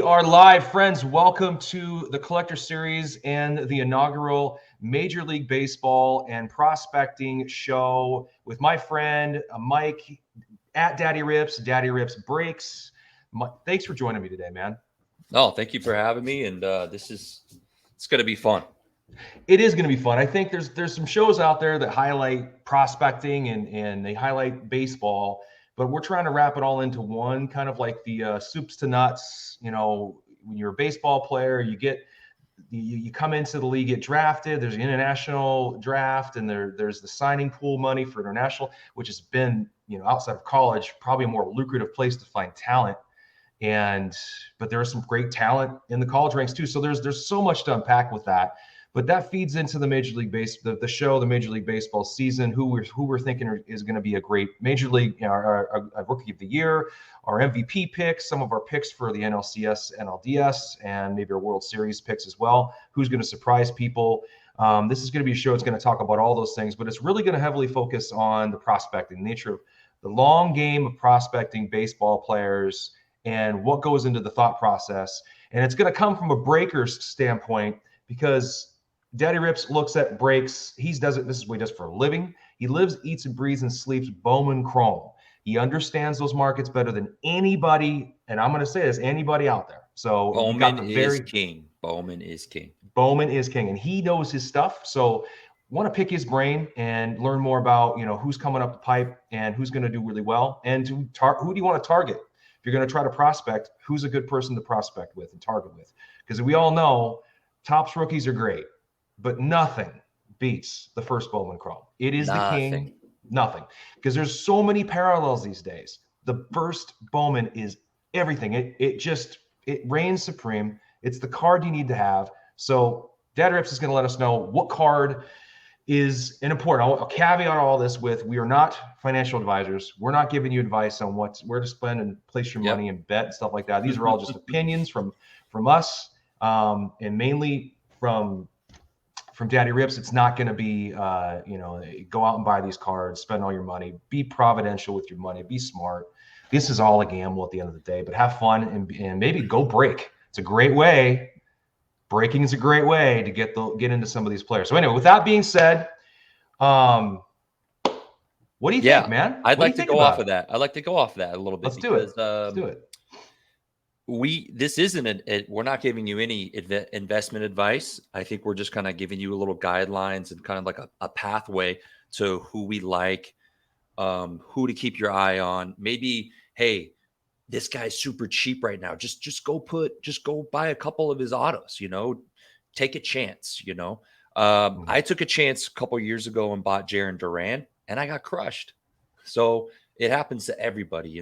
are live, friends. Welcome to the Collector Series and the inaugural Major League Baseball and Prospecting show with my friend Mike at Daddy Rips Breaks. Thanks for joining me today, man. Oh, thank you for having me. And it's going to be fun. It is going to be fun. I think there's some shows out there that highlight prospecting and they highlight baseball, but we're trying to wrap it all into one, kind of like the soups to nuts. You know, when you're a baseball player, you come into the league, get drafted. There's an international draft, and there's the signing pool money for international, which has been, outside of college, probably a more lucrative place to find talent. But there is some great talent in the college ranks too. So there's so much to unpack with that. But that feeds into the Major League the show, the Major League Baseball season. Who we're thinking is going to be a great Major League, our Rookie of the Year, our MVP picks, some of our picks for the NLCS, NLDS, and maybe our World Series picks as well. Who's going to surprise people? This is going to be a show that's going to talk about all those things, but it's really going to heavily focus on the prospecting, the nature of the long game of prospecting baseball players and what goes into the thought process. And it's going to come from a breaker's standpoint because Daddy Rips looks at breaks. This is what he does for a living. He lives, eats, and breathes and sleeps Bowman Chrome. He understands those markets better than anybody, and I'm going to say this, anybody out there. So Bowman is king. Bowman is king. Bowman is king, and he knows his stuff. So want to pick his brain and learn more about, who's coming up the pipe and who's going to do really well, and who do you want to target? If you're going to try to prospect, who's a good person to prospect with and target with? Because we all know Topps rookies are great, but nothing beats the first Bowman Chrome. It is the king. Nothing. Because there's so many parallels these days. The first Bowman is everything. It reigns supreme. It's the card you need to have. So Daddy Rips is going to let us know what card is important. I'll caveat all this with, we are not financial advisors. We're not giving you advice on where to spend and place your money and bet and stuff like that. These are all just opinions from us, and mainly from Daddy Rips. It's not going to be, go out and buy these cards, spend all your money, be providential with your money, be smart. This is all a gamble at the end of the day, but have fun and maybe go break. It's a great way. Breaking is a great way to get into some of these players. So anyway, with that being said, what do you think, man? I'd like to go off of that. I'd like to go off of that a little bit. Let's do it. This isn't we're not giving you any investment advice. I think we're just kind of giving you a little guidelines and kind of like a pathway to who we like, who to keep your eye on. Maybe, hey, this guy's super cheap right now. Just go buy a couple of his autos, take a chance, I took a chance a couple of years ago and bought Jarren Duran and I got crushed. So it happens to everybody,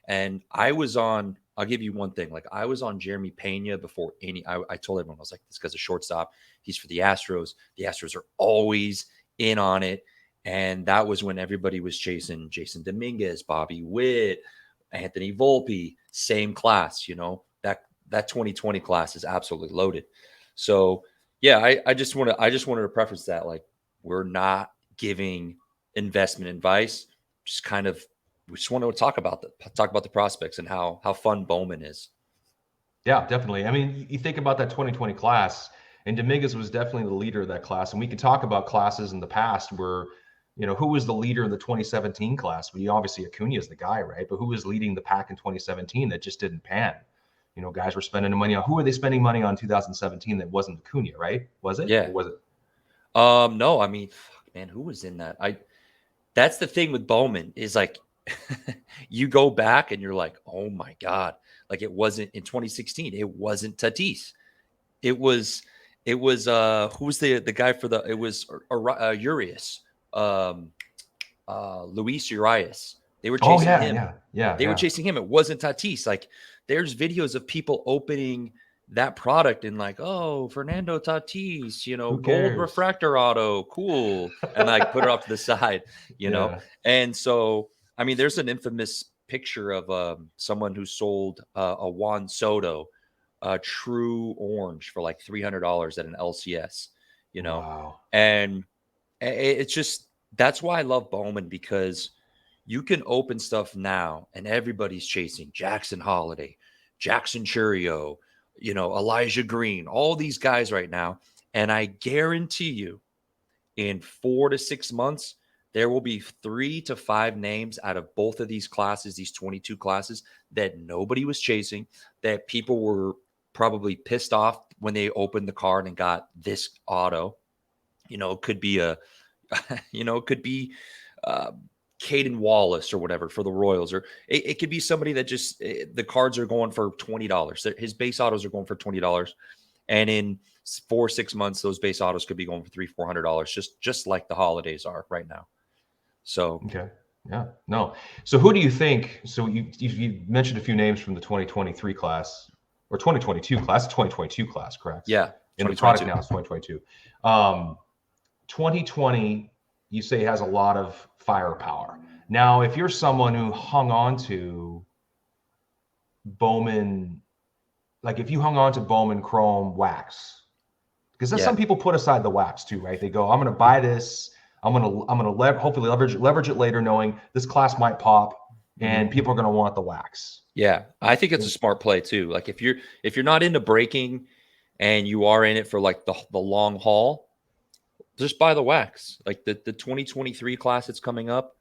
and I was on, I'll give you one thing. Like, I was on Jeremy Pena before I told everyone, I was like, this guy's a shortstop. He's for the Astros. The Astros are always in on it. And that was when everybody was chasing Jason Dominguez, Bobby Witt, Anthony Volpe, same class, that 2020 class is absolutely loaded. So yeah, I just wanted to preface that, like, we're not giving investment advice, we just want to talk about the prospects and how fun Bowman is. Yeah, definitely. I mean, you think about that 2020 class, and Dominguez was definitely the leader of that class. And we can talk about classes in the past where, who was the leader in the 2017 class? Obviously Acuna is the guy, right? But who was leading the pack in 2017 that just didn't pan? Guys were spending money on. Who were they spending money on 2017 that wasn't Acuna, right? Was it? Yeah. Or was it? No, I mean, man, who was in that? That's the thing with Bowman is, like, you go back and you're like, oh my God, like, it wasn't in 2016. It wasn't Tatis. It was who was the guy for it was Urias, Luis Urias. They were chasing him. They were chasing him. It wasn't Tatis. Like, there's videos of people opening that product and like, oh, Fernando Tatis, gold refractor auto, cool. And like put it off to the side, know? And so, I mean, there's an infamous picture of someone who sold a Juan Soto, true orange, for like $300 at an LCS, Wow. And it's just, that's why I love Bowman, because you can open stuff now and everybody's chasing Jackson Holiday, Jackson Cheerio, Elijah Green, all these guys right now. And I guarantee you in 4 to 6 months, there will be 3 to 5 names out of both of these classes, these 22 classes, that nobody was chasing, that people were probably pissed off when they opened the card and got this auto. It could be it could be uh, Caden Wallace or whatever for the Royals, or it could be somebody that just the cards are going for $20. His base autos are going for $20, and in 4 6 months, those base autos could be going for $300-400, just like the holidays are right now. So Okay. Yeah. No. So who do you think? So you mentioned a few names from the 2023 class or 2022 class, 2022 class, correct? yeah, And the product 2022. now is 2022. 2020, you say has a lot of firepower. Now, if you're someone who hung on to Bowman, like if you hung on to Bowman Chrome Wax, because some people put aside the wax too, right? They go, I'm going to buy this. I'm going to hopefully leverage it later, knowing this class might pop and people are going to want the wax. Yeah, I think it's a smart play too. Like if you're not into breaking and you are in it for like the long haul, just buy the wax. Like the 2023 class that's coming up,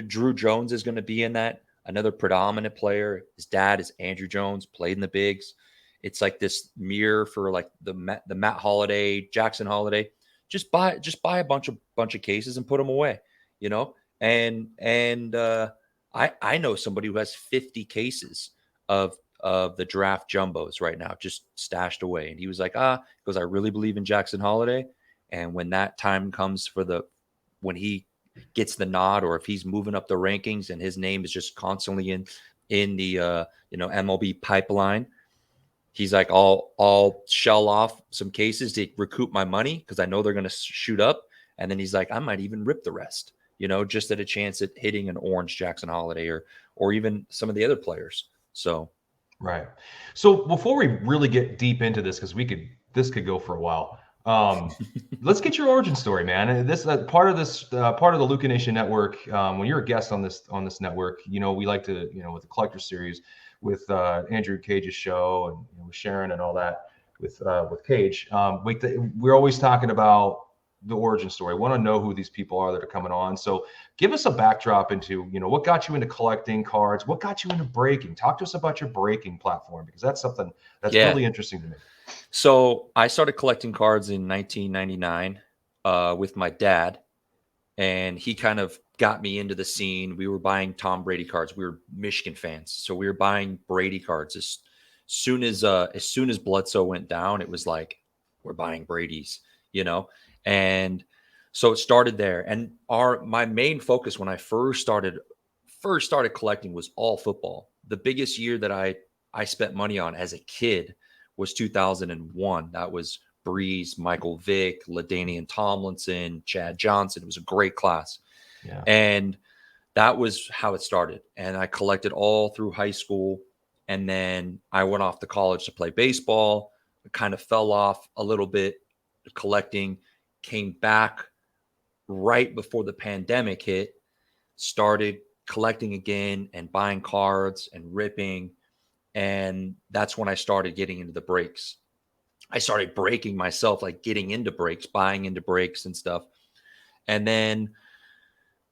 Drew Jones is going to be in that. Another predominant player. His dad is Andrew Jones, played in the bigs. It's like this mirror for like the Matt Holiday, Jackson Holiday. Just buy a bunch of cases and put them away, And I know somebody who has 50 cases of the draft jumbos right now, just stashed away. And he was like, because I really believe in Jackson Holiday. And when that time comes when he gets the nod, or if he's moving up the rankings and his name is just constantly in the MLB pipeline, he's like, I'll shell off some cases to recoup my money because I know they're going to shoot up. And then he's like, I might even rip the rest, just at a chance at hitting an orange Jackson Holiday or even some of the other players. So, right. So before we really get deep into this, because this could go for a while. Let's get your origin story, man. And this part of the Luca Nation Network. When you're a guest on this network, we like to, with the Collector Series, with Andrew Cage's show and with Sharon and all that, with Cage. We're always talking about the origin story. Want to know who these people are that are coming on. So give us a backdrop into, what got you into collecting cards, what got you into breaking. Talk to us about your breaking platform, because that's something that's really interesting to me. So I started collecting cards in 1999 with my dad, and he kind of got me into the scene. We were buying Tom Brady cards. We were Michigan fans, so we were buying Brady cards. As soon as Bledsoe went down, it was like, we're buying Brady's, And so it started there. And my main focus when I first started collecting was all football. The biggest year that I spent money on as a kid was 2001. That was Breeze, Michael Vick, LaDainian Tomlinson, Chad Johnson. It was a great class. Yeah. And that was how it started. And I collected all through high school. And then I went off to college to play baseball. I kind of fell off a little bit collecting, came back right before the pandemic hit, started collecting again and buying cards and ripping. And that's when I started getting into the breaks. I started breaking myself, like getting into breaks, buying into breaks and stuff. And then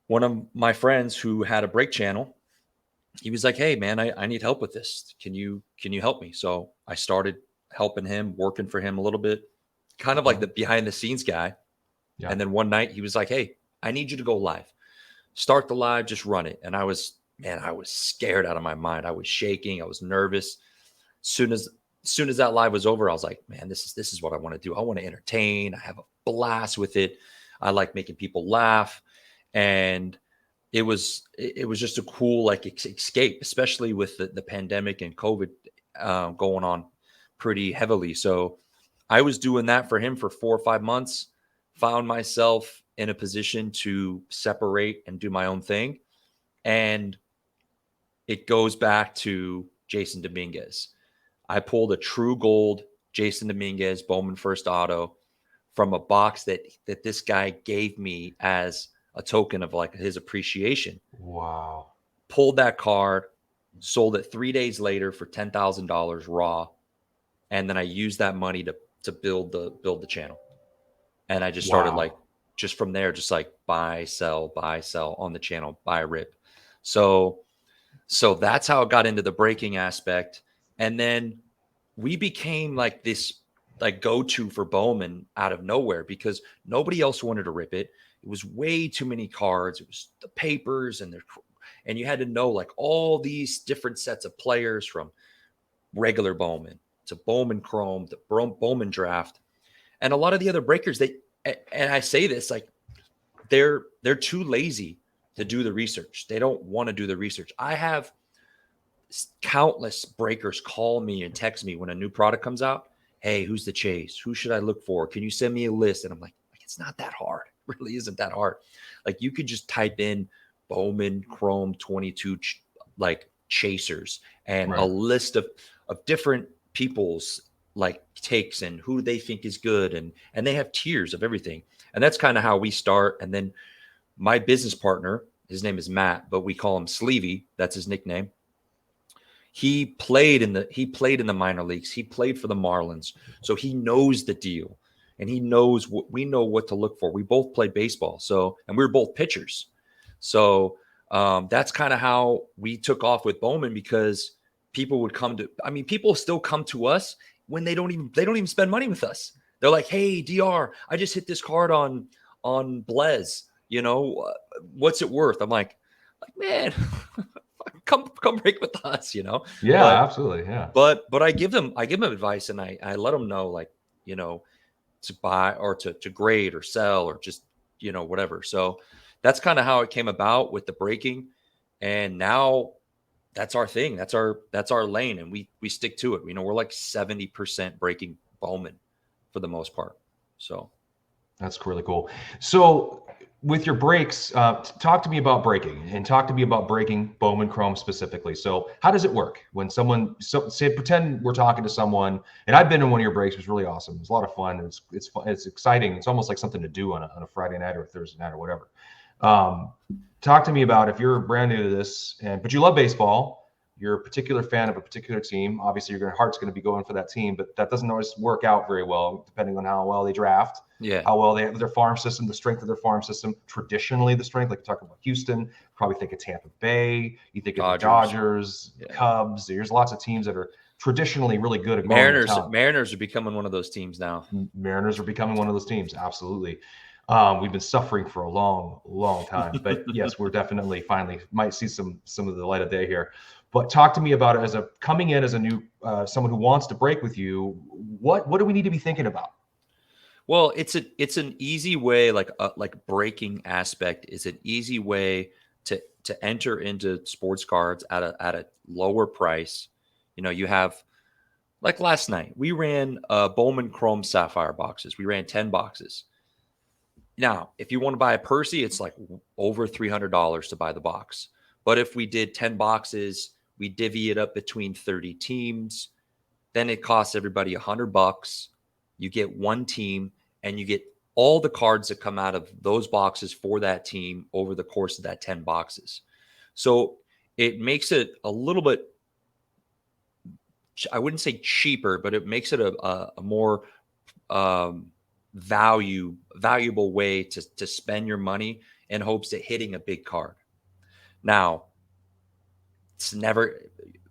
one of my friends who had a break channel, he was like, hey man, I need help with this. Can you help me? So I started helping him, working for him a little bit, kind of like the behind the scenes guy. Yeah. And then one night he was like, hey, I need you to go live. Start the live, just run it. And I was scared out of my mind. I was shaking. I was nervous. Soon as that live was over, I was like, man, this is what I want to do. I want to entertain. I have a blast with it. I like making people laugh. And it was just a cool like escape, especially with the pandemic and COVID going on pretty heavily. So I was doing that for him for 4 or 5 months, found myself in a position to separate and do my own thing. And it goes back to Jason Dominguez. I pulled a true gold Jason Dominguez Bowman first auto from a box that this guy gave me as a token of like his appreciation. Wow. Pulled that card, sold it 3 days later for $10,000 raw. And then I used that money to build the channel. And I just started like, just from there, just like buy, sell on the channel, buy, rip. So that's how it got into the breaking aspect. And then we became like this like go-to for Bowman out of nowhere because nobody else wanted to rip it. It was way too many cards. It was the papers and you had to know like all these different sets of players from regular Bowman to Bowman Chrome to Bowman Draft. And a lot of the other breakers, and I say this, like they're too lazy to do the research. They don't want to do the research. I have countless breakers call me and text me when a new product comes out. Hey, who's the chase? Who should I look for? Can you send me a list? And I'm like it's not that hard. It really isn't that hard. Like you could just type in Bowman Chrome 22 like chasers and a list of different people's like takes and who they think is good. And they have tiers of everything. And that's kind of how we start. And then my business partner, his name is Matt, but we call him Sleevey. That's his nickname. He played in the minor leagues. He played for the Marlins. So he knows the deal and he knows we know what to look for. We both played baseball. So, and we were both pitchers. So that's kind of how we took off with Bowman because people would people still come to us when they don't even spend money with us. They're like, hey, DR, I just hit this card on Blez, what's it worth? I'm like, man, come break with us, Yeah, absolutely. Yeah. But I give them advice and I let them know like, to buy or to grade or sell or just, whatever. So that's kind of how it came about with the breaking. And now that's our thing. That's our lane. And we stick to it. We're like 70% breaking Bowman for the most part. So that's really cool. So with your breaks, talk to me about breaking and talk to me about breaking Bowman Chrome specifically. So how does it work when say pretend we're talking to someone and I've been in one of your breaks. It was really awesome. It was a lot of fun. It's fun. It's exciting. It's almost like something to do on a Friday night or a Thursday night or whatever. Talk to me about if you're brand new to this but you love baseball. You're a particular fan of a particular team. Obviously, your heart's going to be going for that team, but that doesn't always work out very well, depending on how well they draft, how well they have their farm system, the strength of their farm system. Traditionally, the strength, like you're talking about Houston, probably think of Tampa Bay. You think of the Dodgers, Cubs. There's lots of teams that are traditionally really good at Mariners are becoming one of those teams now. Mariners are becoming one of those teams. Absolutely. We've been suffering for a long time, but yes, we're definitely finally might see some of the light of day here. But talk to me about it coming in as a new someone who wants to break with you. What do we need to be thinking about? Well, it's an easy way, like breaking aspect is an easy way to enter into sports cards at a lower price. You have like last night we ran Bowman Chrome Sapphire boxes. We ran 10 boxes. Now, if you want to buy a Percy, it's like over $300 to buy the box. But if we did 10 boxes, we divvy it up between 30 teams. Then it costs everybody $100. You get one team and you get all the cards that come out of those boxes for that team over the course of that 10 boxes. So it makes it a little bit, I wouldn't say cheaper, but it makes it a more valuable way to spend your money in hopes of hitting a big card. Now, it's never,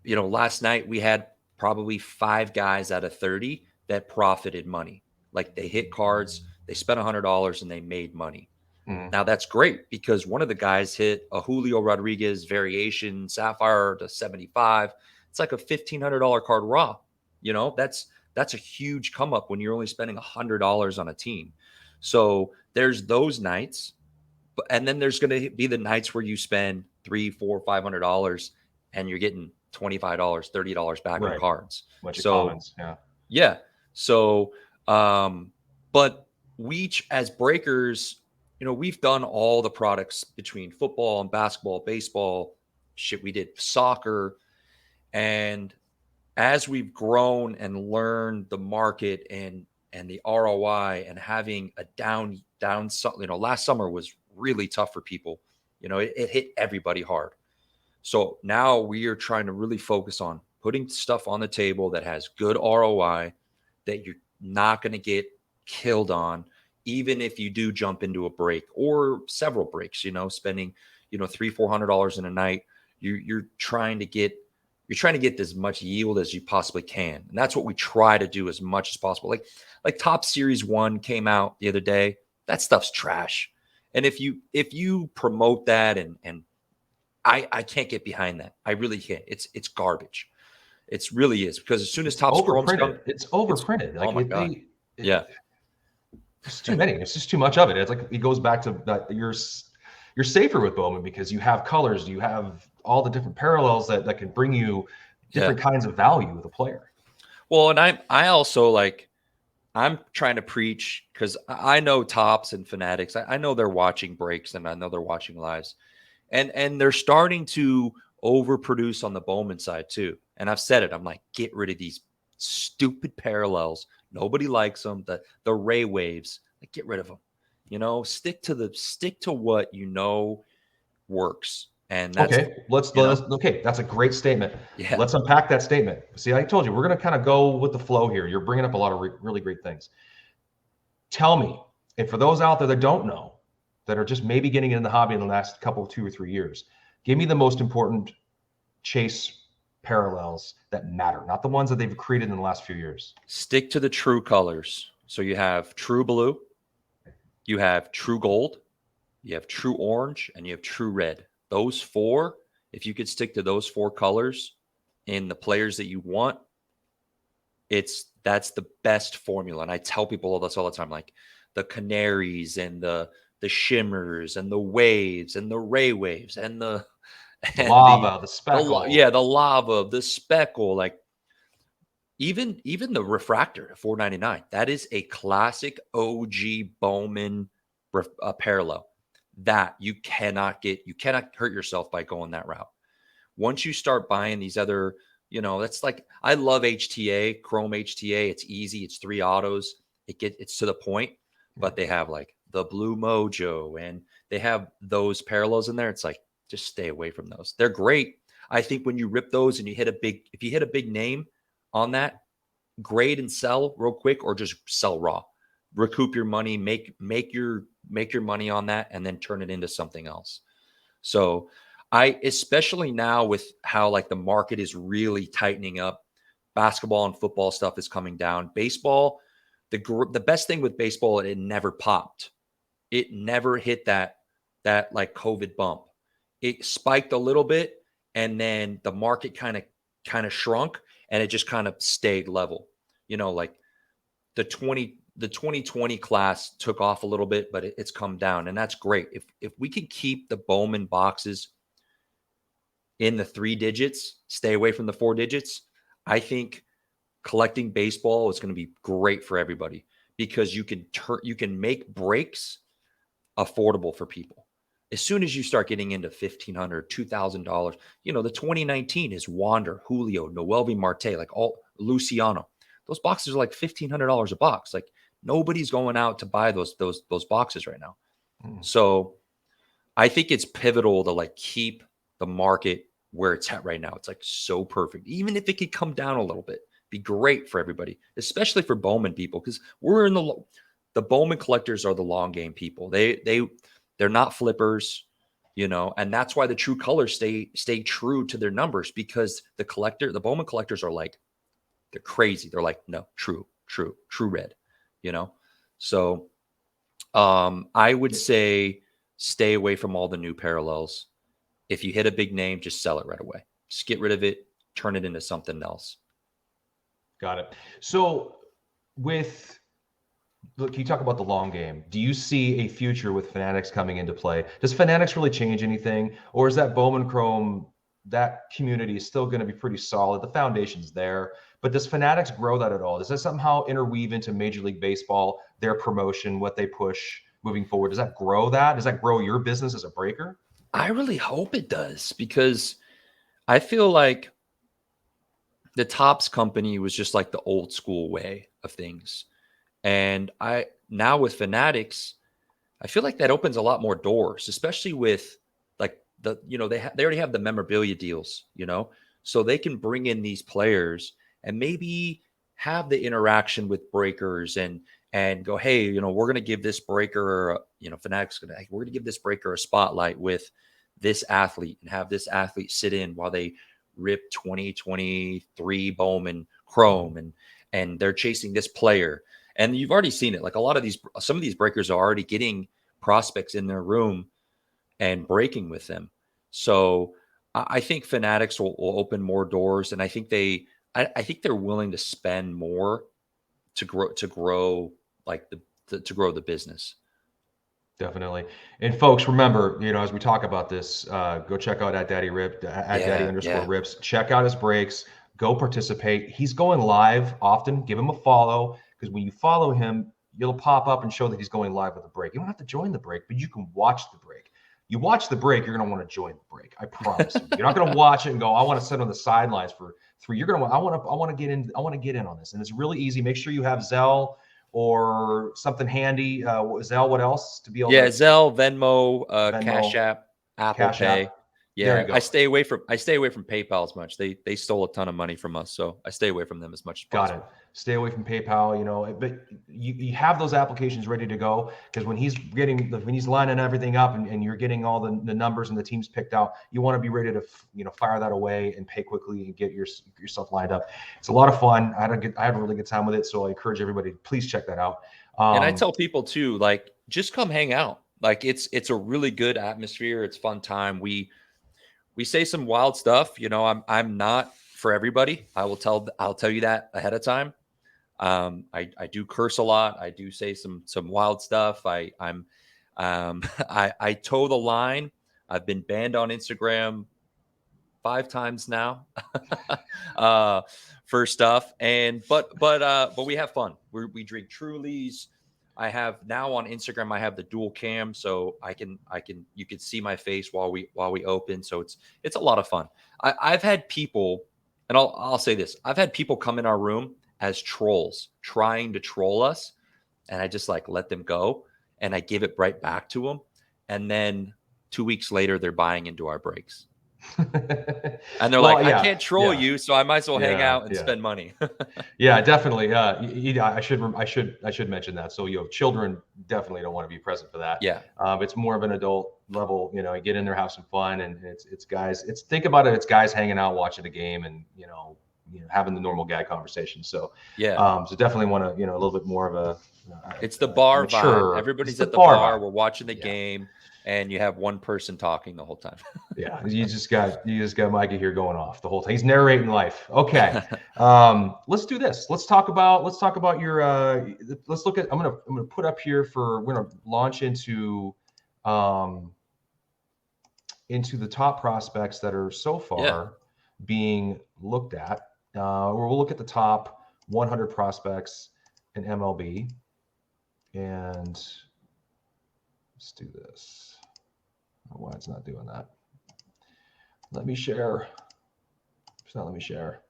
last night we had probably 5 guys out of 30 that profited money. Like they hit cards, they spent $100 and they made money. Now that's great because one of the guys hit a Julio Rodriguez variation Sapphire to 75. It's like a $1,500 card raw. That's a huge come up when you're only spending $100 on a team. So there's those nights, and then there's going to be the nights where you spend $300, $400, $500 and you're getting $25, $30 back on cards. Yeah. So, but we as breakers, we've done all the products between football and basketball, baseball, we did soccer. And as we've grown and learned the market and the ROI and having a down, last summer was really tough for people. It hit everybody hard. So now we are trying to really focus on putting stuff on the table that has good ROI, that you're not going to get killed on, even if you do jump into a break or several breaks, spending, $300-400 in a night. You're trying to get as much yield as you possibly can. And that's what we try to do as much as possible. Like Top Series 1 came out the other day. That stuff's trash. And if you promote that, and I can't get behind that. I really can't. It's garbage. It's really is, because as soon as It's Topps Chromes come, overprinted. It's overprinted. oh Like my God. Yeah. It's too many. It's just too much of it. It's like it goes back to that you're safer with Bowman because you have colors, you have all the different parallels that can bring you Yeah. different kinds of value with a player. Well, and I also I'm trying to preach, because I know Tops and Fanatics. I know they're watching breaks, and I know they're watching lives, and they're starting to overproduce on the Bowman side too. And I've said it. I'm like, get rid of these stupid parallels. Nobody likes them. The Ray waves, like, get rid of them. Stick to what works. And that's Okay. That's a great statement. yeah. Let's unpack that statement. See, I told you we're going to kind of go with the flow here. You're bringing up a lot of really great things. Tell me, and for those out there that don't know, that are just maybe getting in the hobby in the last couple, 2 or 3 years, give me the most important chase parallels that matter, not the ones that they've created in the last few years. Stick to the true colors. So you have true blue, you have true gold, you have true orange, and you have true red. Those four, if you could stick to those four colors in the players that you want, that's the best formula. And I tell people all this all the time, like the canaries and the shimmers and the waves and the ray waves and the lava, the speckle. the lava, the speckle, like even the refractor at $4.99. That is a classic OG Bowman parallel that you cannot hurt yourself by going that route. Once you start buying these other, that's like, I love HTA, Chrome HTA. It's easy. It's 3 autos. It's to the point, but they have like the Blue Mojo, and they have those parallels in there. It's like, just stay away from those. They're great. I think when you rip those and if you hit a big name on that, grade and sell real quick, or just sell raw, recoup your money, make your money on that, and then turn it into something else. So especially now with how like the market is really tightening up, basketball and football stuff is coming down. Baseball, the best thing with baseball, it never popped. It never hit that like COVID bump. It spiked a little bit, and then the market kind of shrunk, and it just kind of stayed level. Like the 2020 class took off a little bit, but it's come down, and that's great. If we can keep the Bowman boxes in the 3 digits, stay away from the 4 digits, I think collecting baseball is going to be great for everybody, because you can make breaks affordable for people. As soon as you start getting into $1,500, $2,000, the 2019 is Wander, Julio, Noelvi Marte, like all Luciano. Those boxes are like $1,500 a box. Like, nobody's going out to buy those boxes right now. So I think it's pivotal to like keep the market where it's at right now. It's like so perfect. Even if it could come down a little bit, be great for everybody, especially for Bowman people, because we're in the Bowman collectors are the long game people. They're not flippers, and that's why the true colors stay true to their numbers, because the Bowman collectors are like, they're crazy. They're like, no, true red, So I would say stay away from all the new parallels. If you hit a big name, just sell it right away. Just get rid of it, turn it into something else. Got it. So look, you talk about the long game. Do you see a future with Fanatics coming into play? Does Fanatics really change anything? Or is that Bowman Chrome, that community is still going to be pretty solid? The foundation's there. But does Fanatics grow that at all? Does that somehow interweave into Major League Baseball, their promotion, what they push moving forward? Does that grow that? Does that grow your business as a breaker? I really hope it does, because I feel like the Topps company was just like the old school way of things. And now with Fanatics, I feel like that opens a lot more doors, especially with like they already have the memorabilia deals, so they can bring in these players and maybe have the interaction with breakers and go, hey, we're going to give this breaker, Fanatics, we're going to give this breaker a spotlight with this athlete and have this athlete sit in while they rip 2023 Bowman Chrome and they're chasing this player. And you've already seen it. Like some of these breakers are already getting prospects in their room and breaking with them. So I think Fanatics will open more doors. And I think I think they're willing to spend more to grow to grow the business. Definitely. And folks, remember, as we talk about this, go check out @Daddy_Rips. Check out his breaks. Go participate. He's going live often. Give him a follow, because when you follow him, it'll pop up and show that he's going live with the break. You don't have to join the break, but you can watch the break. You watch the break, you're going to want to join the break. I promise you. You're not going to watch it and go, I want to sit on the sidelines for 3. You're going to, I want to get in on this. And it's really easy. Make sure you have Zelle or something handy. Zelle, what else to be able to? Zelle, Venmo, Cash App, Apple Pay. App. Yeah, I stay away from PayPal as much. They stole a ton of money from us, so I stay away from them as much as possible. Got it. Stay away from PayPal, but you have those applications ready to go, because when he's lining everything up and you're getting all the numbers and the teams picked out, you want to be ready to fire that away and pay quickly and get yourself lined up. It's a lot of fun. I had a really good time with it, so I encourage everybody to please check that out. And I tell people too, like, just come hang out. Like, it's a really good atmosphere. It's fun time. We say some wild stuff. I'm not for everybody. I'll tell you that ahead of time. I do curse a lot. I do say some wild stuff. I toe the line. I've been banned on Instagram 5 times now for stuff. But we have fun. We drink Trulies. I have now on Instagram, I have the dual cam, so you can see my face while we open. So it's a lot of fun. I've had people, and I'll say this, I've had people come in our room as trolls trying to troll us, and I just let them go, and I give it right back to them. And then 2 weeks later, they're buying into our breaks. And they're I can't troll you, so I might as well hang out and spend money. Yeah, definitely. I should mention that. So children definitely don't want to be present for that. Yeah. It's more of an adult level. You get in there, have some fun, and it's guys. Think about it. It's guys hanging out, watching a game, and having the normal guy conversation. So so definitely want to a little bit more of a. It's the bar vibe. Everybody's at the bar. We're watching the game. And you have one person talking the whole time. Yeah, you just got Mikey here going off the whole time. He's narrating life. Okay, let's do this. Let's talk about your. Let's look at. I'm gonna put up here we're gonna launch into the top prospects that are so far being looked at. We'll look at the top 100 prospects in MLB, and let's do this. I don't know why it's not doing that. Let me share. It's not let me share.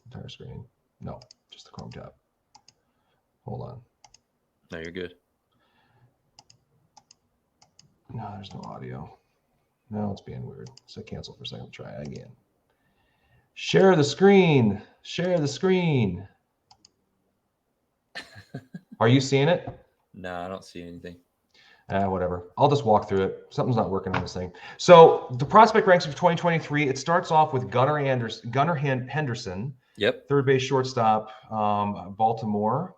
Entire screen. No, just the Chrome tab. Hold on. No, you're good. No, there's no audio. No, it's being weird. So cancel for a second. Try again. Share the screen. Share the screen. Are you seeing it? No, I don't see anything. Whatever. I'll just walk through it. Something's not working on this thing. So the prospect ranks for 2023. It starts off with Gunnar Henderson. Yep. Third base shortstop, Baltimore.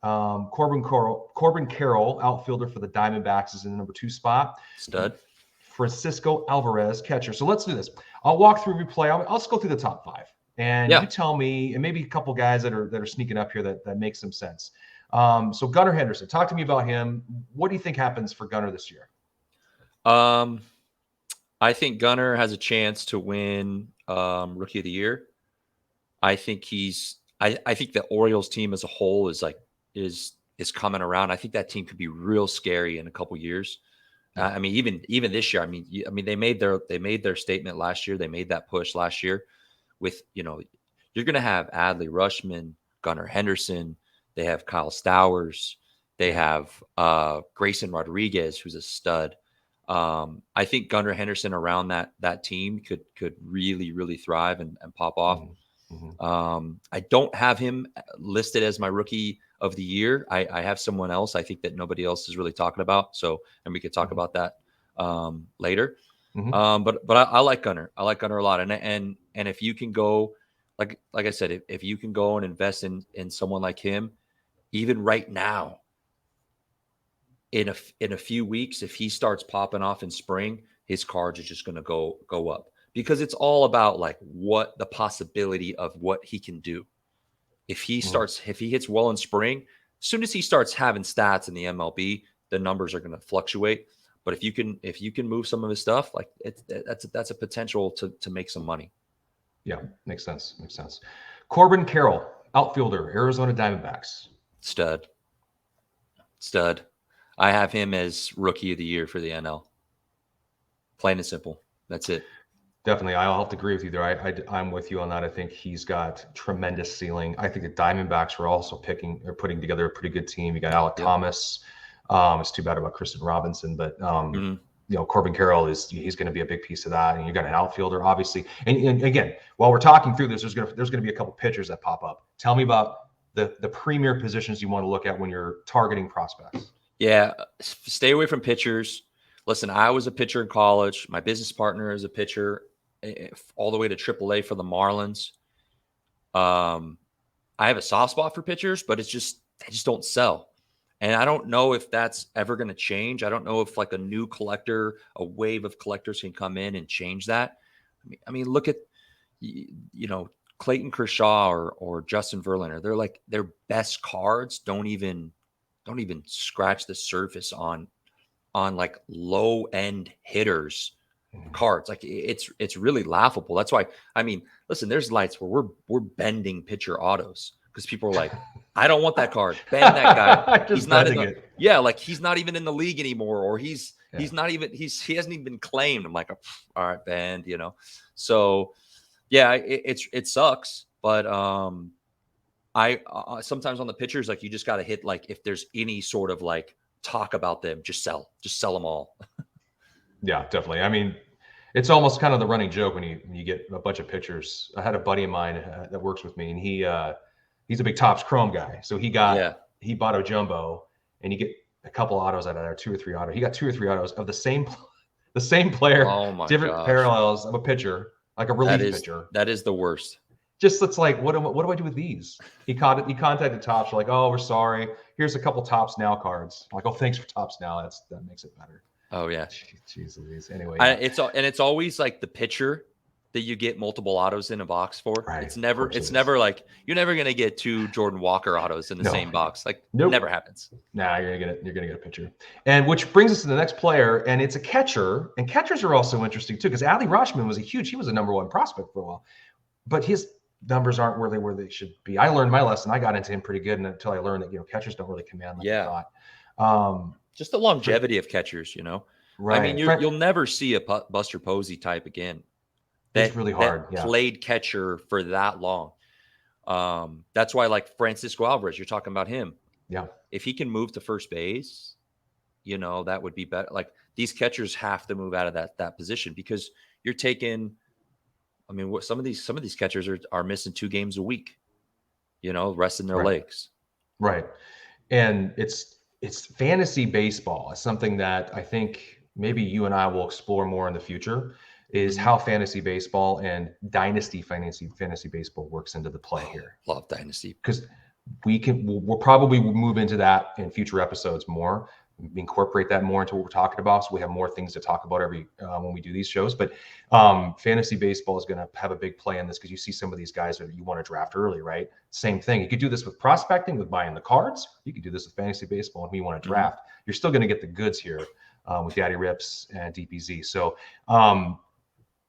Corbin Carroll, outfielder for the Diamondbacks, is in the number 2 spot. Stud. Francisco Alvarez, catcher. So let's do this. I'll walk through replay. I'll just go through the top 5. And you tell me, and maybe a couple guys that are sneaking up here that make some sense. So Gunnar Henderson, talk to me about him. What do you think happens for Gunnar this year? I think Gunnar has a chance to win Rookie of the Year. I think I think the Orioles team as a whole is coming around. I think that team could be real scary in a couple years. I mean, even this year. I mean, they made their statement last year. They made that push last year. With you're going to have Adley Rutschman, Gunnar Henderson. They have Kyle Stowers. They have Grayson Rodriguez, who's a stud. I think Gunnar Henderson around that team could really, really thrive and pop off. I don't have him listed as my rookie of the year. I have someone else I think that nobody else is really talking about. So, and we could talk about that later. But I like Gunnar. I like Gunnar a lot. And if you can go, like I said, if you can go and invest in someone like him, even right now, in a few weeks, if he starts popping off in spring, his cards are just going to go up, because it's all about like what the possibility of what he can do. If he hits well in spring, as soon as he starts having stats in the MLB, the numbers are going to fluctuate. But if you can move some of his stuff, like that's a potential to make some money. Yeah, makes sense. Corbin Carroll, outfielder, Arizona Diamondbacks. Stud. I have him as rookie of the year for the NL. Plain and simple. That's it. Definitely. I'll have to agree with you there. I'm with you on that. I think he's got tremendous ceiling. I think the Diamondbacks were also putting together a pretty good team. You got Alec Thomas. It's too bad about Kristen Robinson, but Corbin Carroll he's going to be a big piece of that. And you got an outfielder, obviously. And again, while we're talking through this, there's going to be a couple pitchers that pop up. Tell me about the premier positions you want to look at when you're targeting prospects. Yeah, stay away from pitchers. Listen, I was a pitcher in college. My business partner is a pitcher, all the way to AAA for the Marlins. I have a soft spot for pitchers, but they just don't sell. And I don't know if that's ever going to change. I don't know if like a wave of collectors can come in and change that. I mean, look at, Clayton Kershaw or Justin Verlander. They're like, their best cards don't even scratch the surface on like low end hitters cards. Like it's really laughable. That's why, I mean, listen, there's lights where we're bending pitcher autos because people are like, I don't want that card. Bend that guy. He's not like he's not even in the league anymore, or he hasn't even been claimed. I'm like, all right, bend, So yeah, it sucks, but I sometimes on the pitchers, like you just got to hit, like if there's any sort of like talk about them, just sell them all. Yeah, definitely. I mean, it's almost kind of the running joke when you get a bunch of pitchers. I had a buddy of mine that works with me, and he's a big Topps Chrome guy. So he bought a jumbo, and you get a couple autos out of there, 2 or 3 autos. He got 2 or 3 autos of the same player, different parallels of a pitcher, like a relief pitcher. That is the worst. Just it's like, what do I do with these? He contacted Topps, like, oh, we're sorry. Here's a couple Topps Now cards. I'm like, oh, thanks for Topps Now. That makes it better. Oh yeah. Jeez Louise. Anyway, it's always like the pitcher that you get multiple autos in a box for. Right. It's never like you're never gonna get 2 Jordan Walker autos in the same box. Like never happens. Nah, you're gonna get a pitcher. And which brings us to the next player, and it's a catcher. And catchers are also interesting too, because Ali Rashman he was a number 1 prospect for a while, but his numbers aren't where they should be. I learned my lesson. I got into him pretty good until I learned that catchers don't really command like I thought. Just the longevity of catchers, Right. I mean, you'll never see a Buster Posey type again. That's really hard. That played catcher for that long. That's why, like Francisco Alvarez, you're talking about him. Yeah. If he can move to first base, that would be better. Like these catchers have to move out of that position, because you're taking. I mean, what some of these catchers are missing 2 games a week, resting their legs. Right. And it's fantasy baseball. It's something that I think maybe you and I will explore more in the future, is how fantasy baseball and dynasty fantasy baseball works into the play here. Love dynasty. Because we'll probably move into that in future episodes more, incorporate that more into what we're talking about, so we have more things to talk about when we do these shows. But fantasy baseball is going to have a big play in this, because you see some of these guys that you want to draft early, right? Same thing. You could do this with prospecting, with buying the cards. You could do this with fantasy baseball, and who you want to draft. You're still going to get the goods here with Daddy Rips and DPZ. So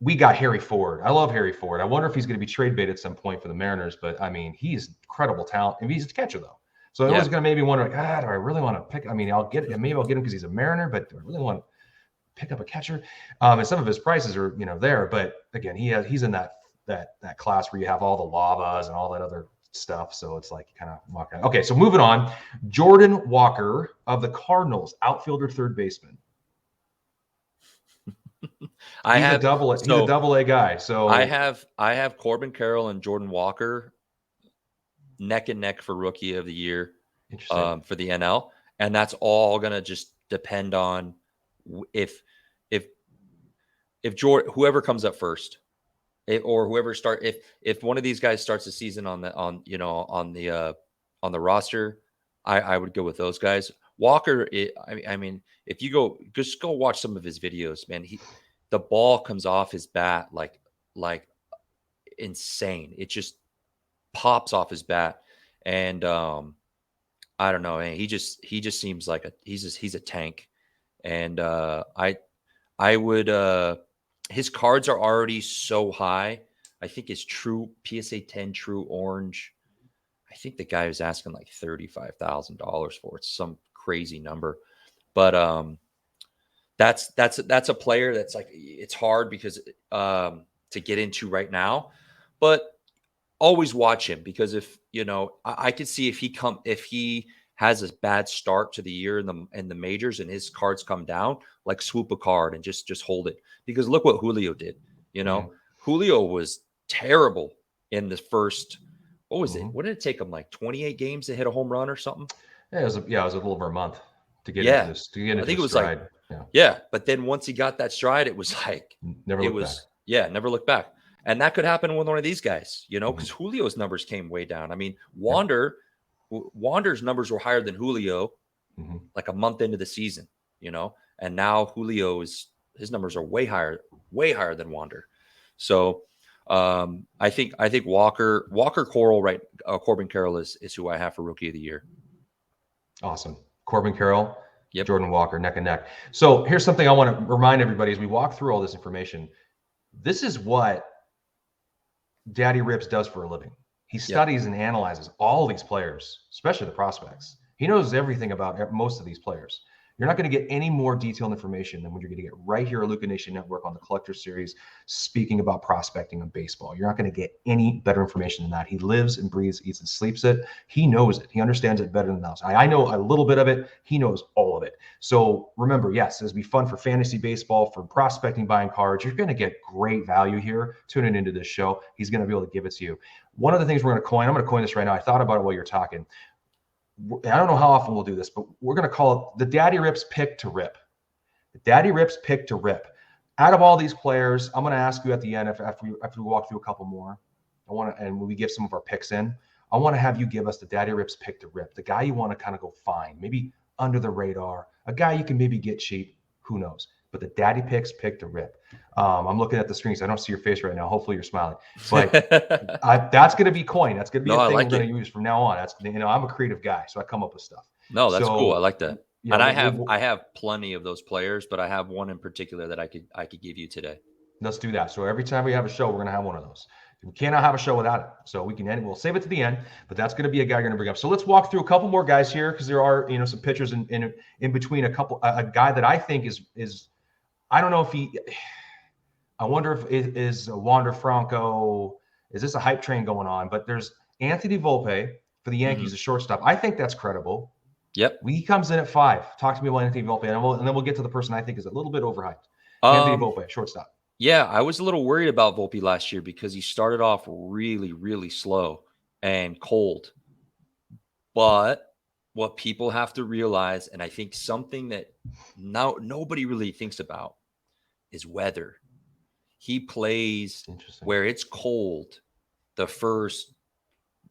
we got Harry Ford. I love Harry Ford. I wonder if he's going to be trade bait at some point for the Mariners, but I mean, he's incredible talent, and he's a catcher though. So I was going to maybe wonder, do I really want to pick? I mean, maybe I'll get him because he's a Mariner, but do I really want to pick up a catcher? And some of his prices are, there. But again, he's in that class where you have all the lavas and all that other stuff. So it's like kind of walk out. Okay, so moving on. Jordan Walker of the Cardinals, outfielder, third baseman. I He's a have double. He's a so double A guy. So I have Corbin Carroll and Jordan Walker neck and neck for rookie of the year interesting. for the NL, and that's all gonna just depend on if if whoever comes up first, or whoever if one of these guys starts the season on the roster, I would go with those guys. Walker, I mean, if you just go watch some of his videos, man, the ball comes off his bat like insane. It just pops off his bat, and I don't know, man. He just seems like he's a tank, and I would his cards are already so high. I think his true PSA 10 true orange. I think the guy was asking like $35,000 for it, some crazy number. But that's a player that's like, it's hard because to get into right now, but always watch him, because if I could see if he has a bad start to the year in the majors and his cards come down, like swoop a card and just hold it, because look what Julio did. Mhm. Julio was terrible in the first. What was it? Mhm. What did it take him, like 28 games to hit a home run or something? Yeah, it was a little over a month to get into Yeah, this, to get I into think a it was like, stride. Yeah, yeah. But then once he got that stride, it was like, never it look back. was, yeah, never look back. And that could happen with one of these guys, Mhm. because Julio's numbers came way down. I mean, Yeah. Wander's numbers were higher than Julio Mhm. like a month into the season, and now his numbers are way higher than Wander. So I think Walker Coral, right? Corbin Carroll is who I have for rookie of the year. Awesome. Corbin Carroll, Yep. Jordan Walker, neck and neck. So here's something I want to remind everybody as we walk through all this information. This is what Daddy Rips does for a living. He Yep. studies and analyzes all these players, especially the prospects. He knows everything about most of these players. You're not going to get any more detailed information than what you're going to get right here at Luca Nation Network on the Collector Series, speaking about prospecting in baseball. You're not going to get any better information than that. He lives and breathes, eats and sleeps it. He knows it. He understands it better than else. I know a little bit of it. He knows all of it. So remember, yes, it'll be fun for fantasy baseball, for prospecting, buying cards. You're going to get great value here tuning into this show. He's going to be able to give it to you. One of the things we're going to coin, I'm going to coin this right now. I thought about it while you're talking. I don't know how often we'll do this, but we're going to call it the Daddy Rips pick to rip. The Daddy Rips pick to rip. Out of all these players, I'm going to ask you at the end, after we walk through a couple more, and when we give some of our picks in, I want to have you give us the Daddy Rips pick to rip. The guy you want to kind of go find, maybe under the radar, a guy you can maybe get cheap. Who knows? But the Daddy Picks pick to rip. I'm looking at the screen, so I don't see your face right now. Hopefully you're smiling. But that's going to be coin. That's going to be No, a I thing like we're going it. to use from now on. That's, I'm a creative guy, so I come up with stuff. No, that's cool. I So like that. yeah, And I have plenty of those players, but I have one in particular that I could give you today. let's do that. So every time we have a show, we're going to have one of those. We cannot have a show without it. So we can end. We'll save it to the end, but that's going to be a guy you're going to bring up. So let's walk through a couple more guys here, because there are some pitchers in between. A guy that I think is I don't know if he. I wonder if it is Wander Franco. Is this a hype train going on? But there's Anthony Volpe for the Yankees, a shortstop. I think that's credible. Yep. He comes in at 5. Talk to me about Anthony Volpe, and then we'll get to the person I think is a little bit overhyped. Anthony Volpe, shortstop. Yeah, I was a little worried about Volpe last year because he started off really, really slow and cold. But what people have to realize, and I think something that now nobody really thinks about, is weather. He plays where it's cold the first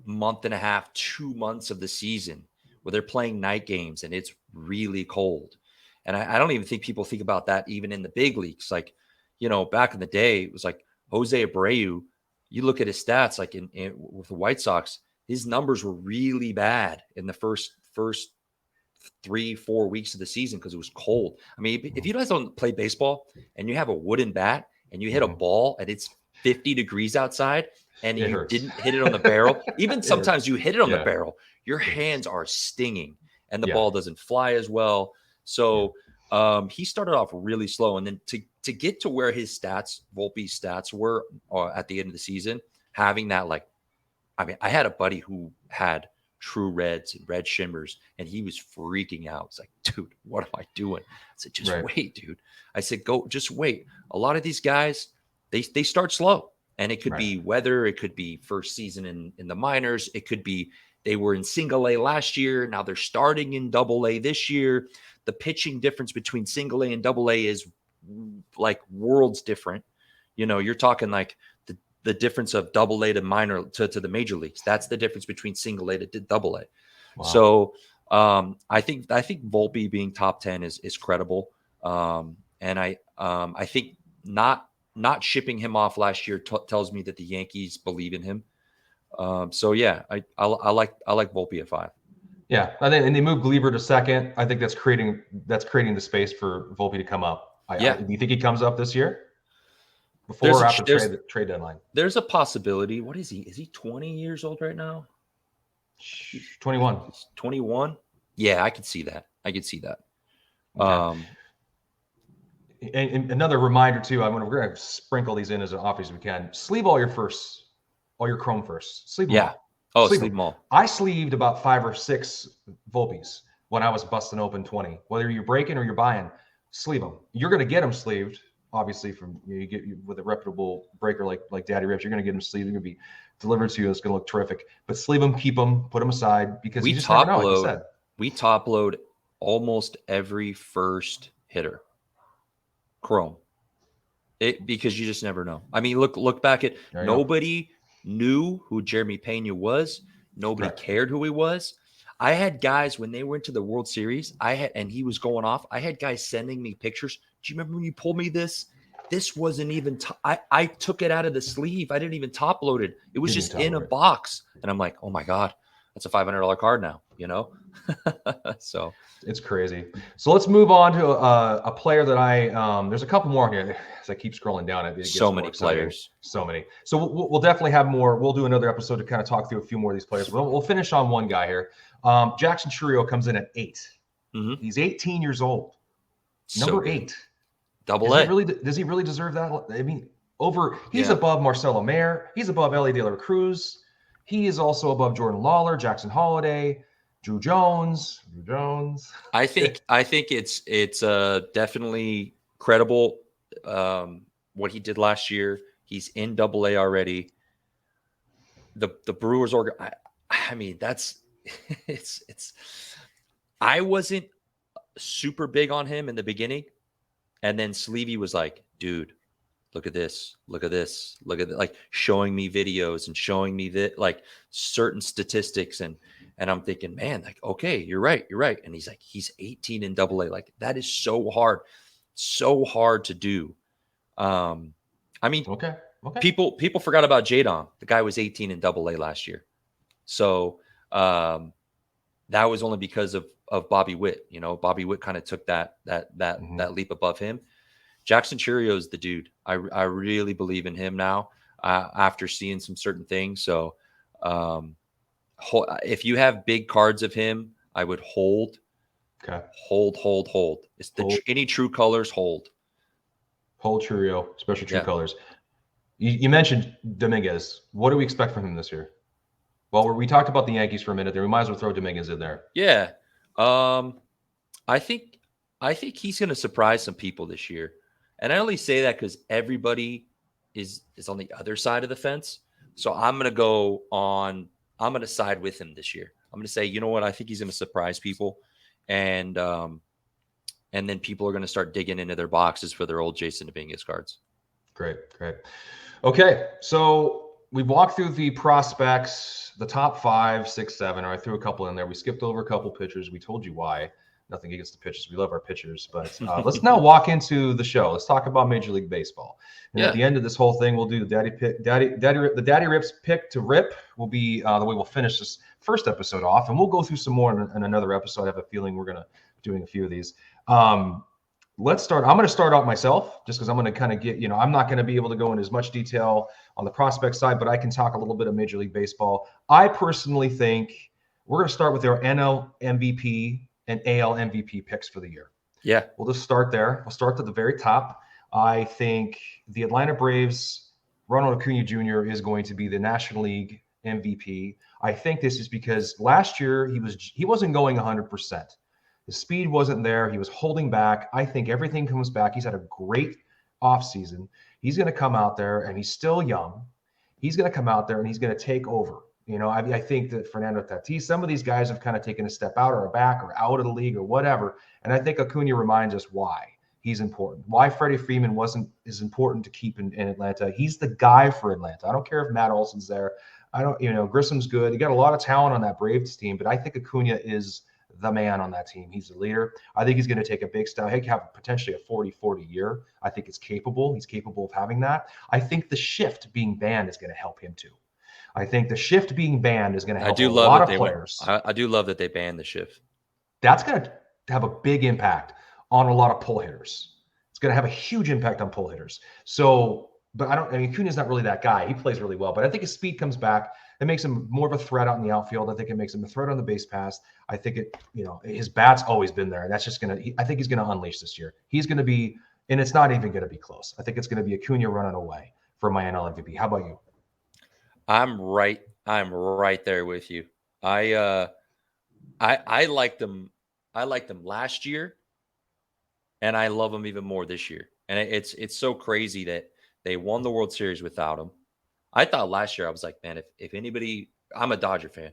month and a half, 2 months of the season, where they're playing night games and it's really cold. And I don't even think people think about that even in the big leagues. Like, back in the day, it was like Jose Abreu. You look at his stats, like with the White Sox, his numbers were really bad in the first 3-4 weeks of the season because it was cold. I mean, if you guys don't play baseball and you have a wooden bat and you hit a ball and it's 50 degrees outside and you didn't hit it on the barrel, even sometimes you hit it on the barrel, your hands are stinging and the ball doesn't fly as well. So he started off really slow. And then to get to where his stats, Volpe's stats were at the end of the season, having that, like, I mean, I had a buddy who had true reds and red shimmers, and he was freaking out. It's like, dude, what am I doing? I said, just wait, dude. I said, go, just wait. A lot of these guys, they start slow, and it could be weather, it could be first season in the minors, it could be they were in single A last year, now they're starting in double A this year. The pitching difference between single A and double A is like worlds different. You know, you're talking like the difference of double A to minor to the major leagues. That's the difference between single A to double A. Wow. So I think Volpe being top 10 is credible. And I think not shipping him off last year tells me that the Yankees believe in him. So yeah, I like Volpe at 5. Yeah, I think, and they moved Glieber to second. I think that's creating the space for Volpe to come up. Do you think he comes up this year? Before or after trade deadline? There's a possibility. What is he? Is he 20 years old right now? 21. He's 21? Yeah, I could see that. Okay. And another reminder too, we're going to sprinkle these in as often as we can. Sleeve all your chrome first. Sleeve them all. Oh, sleeve them all. I sleeved about 5 or 6 Volpes when I was busting open 20. Whether you're breaking or you're buying, sleeve them. You're going to get them sleeved. Obviously, from you get with a reputable breaker like Daddy Rips, you're going to get them sleeved. They're going to be delivered to you. It's going to look terrific. But sleeve them, keep them, put them aside because you just never know. Like you said, we top load almost every first hitter chrome. Because you just never know. I mean, look back at nobody knew who Jeremy Pena was. Nobody cared who he was. I had guys when they went to the World Series. And he was going off. I had guys sending me pictures. Do you remember when you pulled me this? This wasn't even. I took it out of the sleeve. I didn't even top load it. It was just in a box, and I'm like, oh my god, that's a $500 card now. You know, so it's crazy. So let's move on to a player that there's a couple more here as I keep scrolling down. It gets so many players, so many. So we'll definitely have more. We'll do another episode to kind of talk through a few more of these players. We'll finish on one guy here. Jackson Cheerio comes in at 8. Mm-hmm. He's 18 years old. Number 8. Double A. Does he really deserve that? I mean, he's above Marcelo Mayer. He's above Ellie De La Cruz. He is also above Jordan Lawler, Jackson Holiday, Drew Jones. I think it's definitely credible what he did last year. He's in Double A already. The Brewers I mean, that's it's. I wasn't super big on him in the beginning. And then Sleevey was like, dude, look at this, like showing me videos and showing me that like certain statistics. And I'm thinking, man, like, okay, you're right. And he's like, he's 18 in Double A. Like that is so hard to do. I mean, okay. People forgot about Jadon. The guy was 18 in Double A last year. So that was only because of Bobby Witt. You know, Bobby Witt kind of took that leap above him. Jackson Cheerio is the dude. I really believe in him now after seeing some certain things. So if you have big cards of him, I would hold. Okay. Hold. It's any true colors, hold. Hold Cheerio, especially true colors. You mentioned Dominguez. What do we expect from him this year? Well, we talked about the Yankees for a minute there. We might as well throw Dominguez in there. Yeah. I think he's going to surprise some people this year. And I only say that because everybody is on the other side of the fence. So I'm going to side with him this year. I'm going to say, you know what? I think he's going to surprise people. And then people are going to start digging into their boxes for their old Jason Dominguez cards. Great. Okay. So we walked through the prospects, the top 5, 6, 7. Or I threw a couple in there. We skipped over a couple pitchers. We told you why. Nothing against the pitchers. We love our pitchers. But let's now walk into the show. Let's talk about Major League Baseball. And at the end of this whole thing, we'll do the Daddy Rips pick to rip will be the way we'll finish this first episode off. And we'll go through some more in another episode. I have a feeling we're going to be doing a few of these. Let's start. I'm going to start out myself just because I'm going to kind of get, I'm not going to be able to go into as much detail on the prospect side, but I can talk a little bit of Major League Baseball. I personally think we're going to start with our NL MVP and AL MVP picks for the year. Yeah. We'll just start there. We'll start at the very top. I think the Atlanta Braves, Ronald Acuna Jr. is going to be the National League MVP. I think this is because last year he wasn't going 100%. The speed wasn't there. He was holding back. I think everything comes back. He's had a great offseason. He's going to come out there, and he's still young. He's going to come out there and he's going to take over. I think that Fernando Tatis, some of these guys have kind of taken a step out or back or out of the league or whatever. And I think Acuna reminds us why he's important, why Freddie Freeman is important to keep in Atlanta. He's the guy for Atlanta. I don't care if Matt Olson's there. Grissom's good. You got a lot of talent on that Braves team, but I think Acuna is the man on that team. He's the leader. I think he's going to take a big step. He could have potentially a 40-40 year. I think it's capable. He's capable of having that. I think the shift being banned is going to help him too. I think the shift being banned is going to help a lot of players. I do love that they banned the shift. That's going to have a big impact on a lot of pull hitters. It's going to have a huge impact on pull hitters. So, but Acuna's not really that guy. He plays really well, but I think his speed comes back. It makes him more of a threat out in the outfield. I think it makes him a threat on the base pass. I think his bat's always been there. And that's just I think he's going to unleash this year. He's going to be, and it's not even going to be close. I think it's going to be Acuna running away for my NL MVP. How about you? I'm right there with you. I liked them. I liked them last year, and I love them even more this year. And it's so crazy that they won the World Series without him. I thought last year, I was like, man, if anybody, I'm a Dodger fan.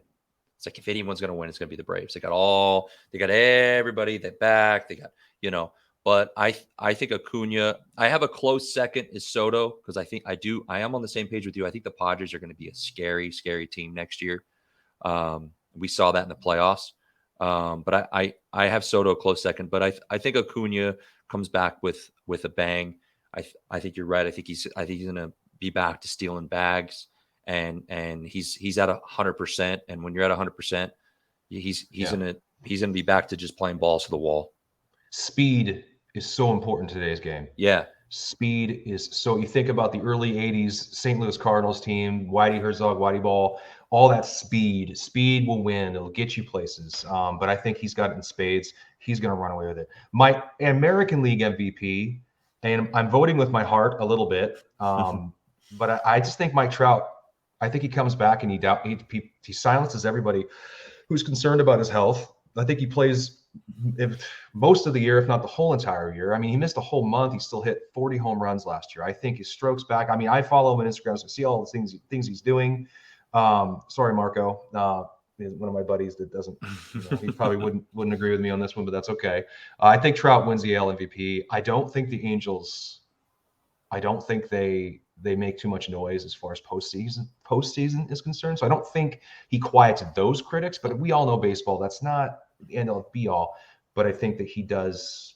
It's like, if anyone's going to win, it's going to be the Braves. They got everybody that back. They got, but I think Acuna, I have a close second is Soto, because I am on the same page with you. I think the Padres are going to be a scary, scary team next year. We saw that in the playoffs. But I have Soto close second, but I think Acuna comes back with a bang. I think you're right. I think he's going to be back to stealing bags, and he's at 100%. And when you're at 100%, he's going to be back to just playing balls to the wall. Speed is so important in today's game. Yeah. Speed is so, you think about the early 80s St. Louis Cardinals team, Whitey Herzog, Whitey Ball, all that speed will win. It'll get you places. But I think he's got it in spades. He's going to run away with it. My American League MVP, and I'm voting with my heart a little bit, but I just think Mike Trout, I think he comes back and he silences everybody who's concerned about his health. I think he plays most of the year, if not the whole entire year. I mean, he missed a whole month. He still hit 40 home runs last year. I think his stroke's back. I mean, I follow him on Instagram, so I see all the things he's doing. Sorry, Marco, one of my buddies that doesn't, he probably wouldn't agree with me on this one, but that's okay. I think Trout wins the AL MVP. I don't think the Angels, they make too much noise as far as postseason is concerned. So I don't think he quiets those critics, but we all know baseball, that's not the end all be all. But I think that he does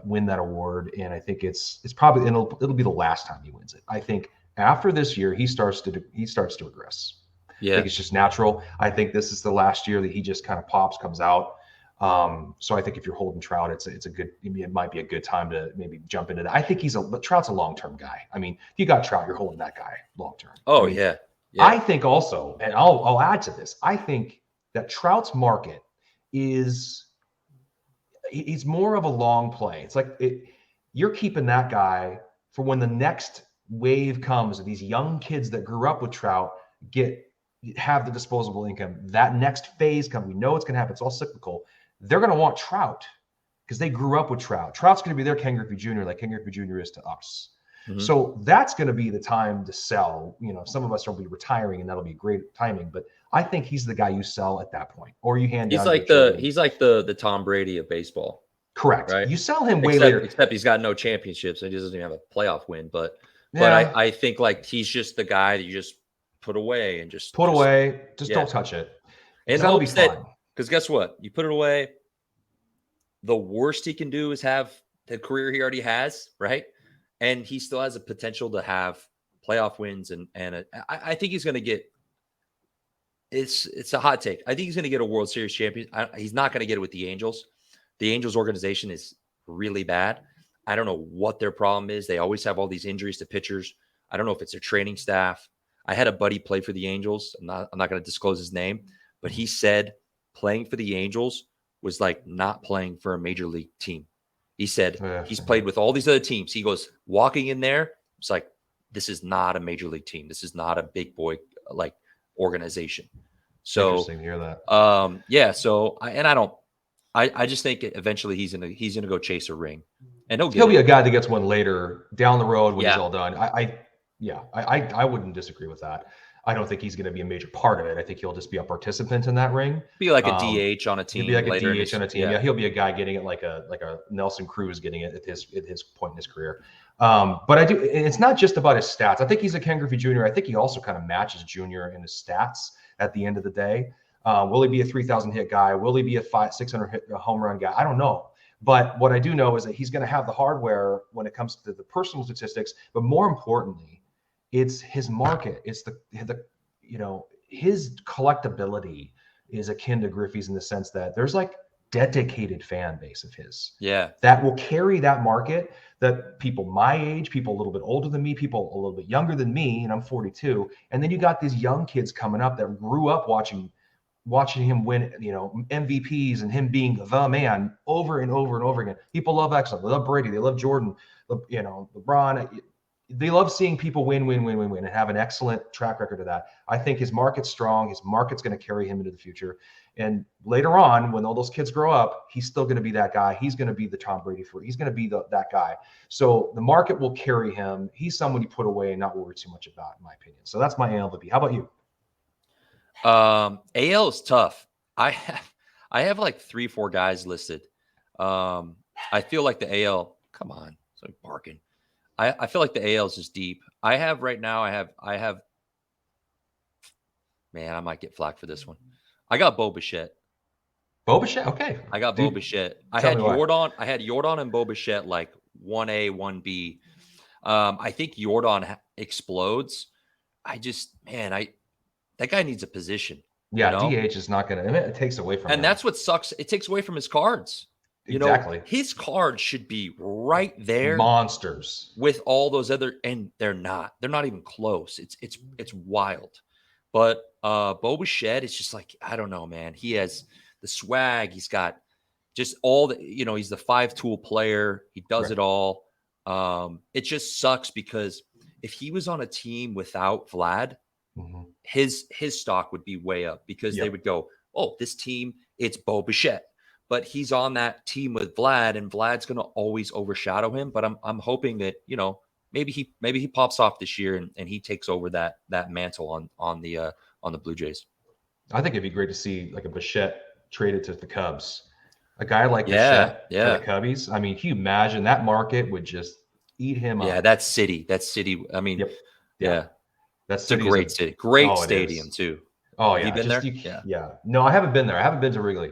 win that award, and I think it's probably, and it'll be the last time he wins it. I think after this year he starts to regress. Yeah, I think it's just natural. I think this is the last year that he just kind of comes out. So I think if you're holding Trout, it might be a good time to maybe jump into that. I think but Trout's a long-term guy. I mean, if you got Trout, you're holding that guy long-term. Oh, I mean, yeah. I think also, and I'll add to this, I think that Trout's market he's more of a long play. It's like you're keeping that guy for when the next wave comes of these young kids that grew up with Trout have the disposable income. That next phase comes. We know it's going to happen. It's all cyclical. They're going to want Trout because they grew up with Trout. Trout's going to be their Ken Griffey Jr. like Ken Griffey Jr. is to us. Mm-hmm. So that's going to be the time to sell. Some of us will be retiring, and that'll be great timing. But I think he's the guy you sell at that point, or you hand. He's like the Tom Brady of baseball. Correct. Right? You sell him way later. later. Except he's got no championships, and he doesn't even have a playoff win. But I think like he's just the guy that you just put away and just don't touch it. And that'll be fun. Because guess what? You put it away. The worst he can do is have the career he already has, right? And he still has a potential to have playoff wins. I think he's going to get. It's a hot take. I think he's going to get a World Series champion. He's not going to get it with the Angels. The Angels organization is really bad. I don't know what their problem is. They always have all these injuries to pitchers. I don't know if it's their training staff. I had a buddy play for the Angels. I'm not going to disclose his name, but he said playing for the Angels was like not playing for a major league team. He said he's played with all these other teams. He goes, walking in there, it's like, this is not a major league team. This is not a big boy like organization. So interesting to hear that. yeah. So I just think eventually he's gonna go chase a ring, and He'll be it. a guy that gets one later down the road when he's Yeah, all done. I wouldn't disagree with that. I don't think he's going to be a major part of it. I think he'll just be a participant in that ring. be like a DH on a He'll team be like later a in DH his, on a team. Yeah, he'll be a guy getting it like a Nelson Cruz getting it at his point in his career. But I do. It's not just about his stats. I think he's a Ken Griffey Jr. I think he also kind of matches Jr. in his stats at the end of the day. Will he be a 3,000 hit guy? Will he be a 600 hit home run guy? I don't know. But what I do know is that he's going to have the hardware when it comes to the personal statistics. But more importantly, it's his market. It's the his collectability is akin to Griffey's in the sense that there's like dedicated fan base of his. Yeah. That will carry that market, that people my age, people a little bit older than me, people a little bit younger than me, and I'm 42. And then you got these young kids coming up that grew up watching him win, MVPs and him being the man over and over and over again. People love excellence. They love Brady. They love Jordan. LeBron. They love seeing people win, and have an excellent track record of that. I think his market's strong. His market's going to carry him into the future. And later on, when all those kids grow up, he's still going to be that guy. He's going to be the Tom Brady he's going to be that guy. So the market will carry him. He's someone you put away and not worry too much about, in my opinion. So that's my MVP. How about you? AL is tough. I have like 3-4 guys listed. I feel like the AL, come on, it's like barking. I feel like the AL is just deep. I have right now, man, I might get flack for this one. I got Bo Bichette. Bo Bichette? Okay. I got Bo Bichette. I had Jordan and Bo Bichette like 1A, 1B. I think Jordan explodes. That guy needs a position. Yeah, DH is not going to. It takes away from him. And that's what sucks. It takes away from his cards. Exactly. His cards should be right there. Monsters. With all those other, and they're not. They're not even close. It's wild. But Bo Bichette, it's just like, I don't know, man. He has the swag. He's got just all the, he's the 5-tool player. He does it all. It just sucks because if he was on a team without Vlad, his stock would be way up because they would go, oh, this team, it's Bo Bichette. But he's on that team with Vlad, and Vlad's going to always overshadow him. But I'm hoping that, maybe he pops off this year and he takes over that mantle on the Blue Jays. I think it'd be great to see like a Bichette traded to the Cubs. A guy like Bichette for the Cubbies. I mean, can you imagine that market would just eat him up? Yeah, that's city. I mean, That's a great city. Great stadium too. Oh yeah. Have you been there? Yeah. No, I haven't been there. I haven't been to Wrigley.